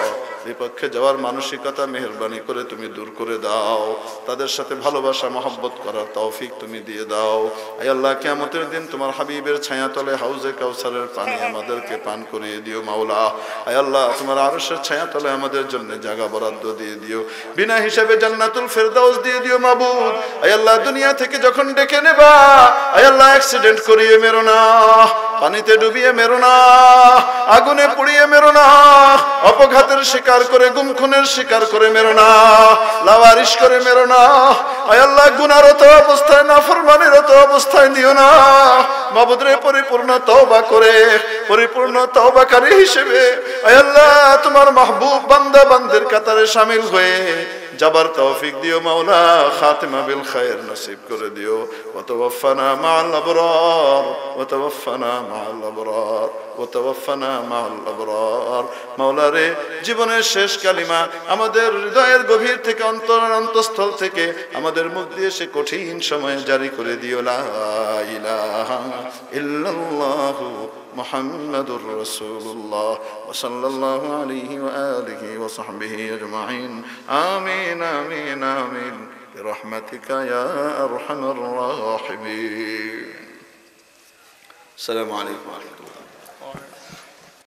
বিপক্ষে যাওয়ার মানসিকতা মেহেরবানি করে তুমি দূর করে দাও। তাদের সাথে ভালোবাসা মহব্বত করার তৌফিক তুমি দিয়ে দাও। আয় আল্লাহ, কিয়ামতের দিন তোমার হাবিবের ছায়াতলে হাউজে কাউসারের পানি আমাদেরকে পান করিয়ে দিও মাওলা। আয় আল্লাহ, তোমার আরশের ছায়াতলে আমাদের জন্য জায়গা বরাদ্দ দিয়ে দিও। বিনা হিসাবে জান্নাতুল ফেরদাউস দিয়ে দিও মাবুদ। আয় আল্লাহ, দুনিয়া থেকে যখন ডেকে নেবা আয় আল্লাহ, অ্যাক্সিডেন্ট করিয়ে মেরো না, পানিতে ডুবিয়ে মেরো না, আগুনে পুড়িয়ে মেরো না, অপঘাতের শিকার করে গুম খুনের শিকার করে মেরো না, লাওয়ারিশ করে মেরো না। আয় আল্লাহ, গুনাহরত অবস্থায়, নাফরমানিরত অবস্থায় দিও না মাবুদ রে। পরিপূর্ণ তওবা করে পরিপূর্ণ তওবাকারী হিসেবে আয় আল্লাহ তোমার মাহবুব বান্দা বান্দির কাতারে শামিল হয়ে যাবার তৌফিক দিও মাওলা। খাতিমা বিল খায়র নসিব করে দিও। ওয়া তাওয়াফানা মা'আল আবরার, ওয়া তাওয়াফানা মা'আল আবরার, ওয়া তাওয়াফানা মা'আল আবরার। মাওলা রে, জীবনের শেষ কালিমা আমাদের হৃদয়ের গভীর থেকে, অন্তরের অন্তঃস্থল থেকে আমাদের মুখ দিয়ে সে কঠিন সময়ে জারি করে দিও। লা ইলাহা ইল্লাল্লাহু মুহাম্মাদুর রাসূলুল্লাহ ওয়া সাল্লাল্লাহু আলাইহি ওয়া আলিহি ওয়া সাহবিহি আজমাইন। আমিন আমিন আমিন বিরহমাতিকা ইয়া আরহামার রাহিমিন। আসসালামু আলাইকুম ওয়া রাহমাতুল্লাহ।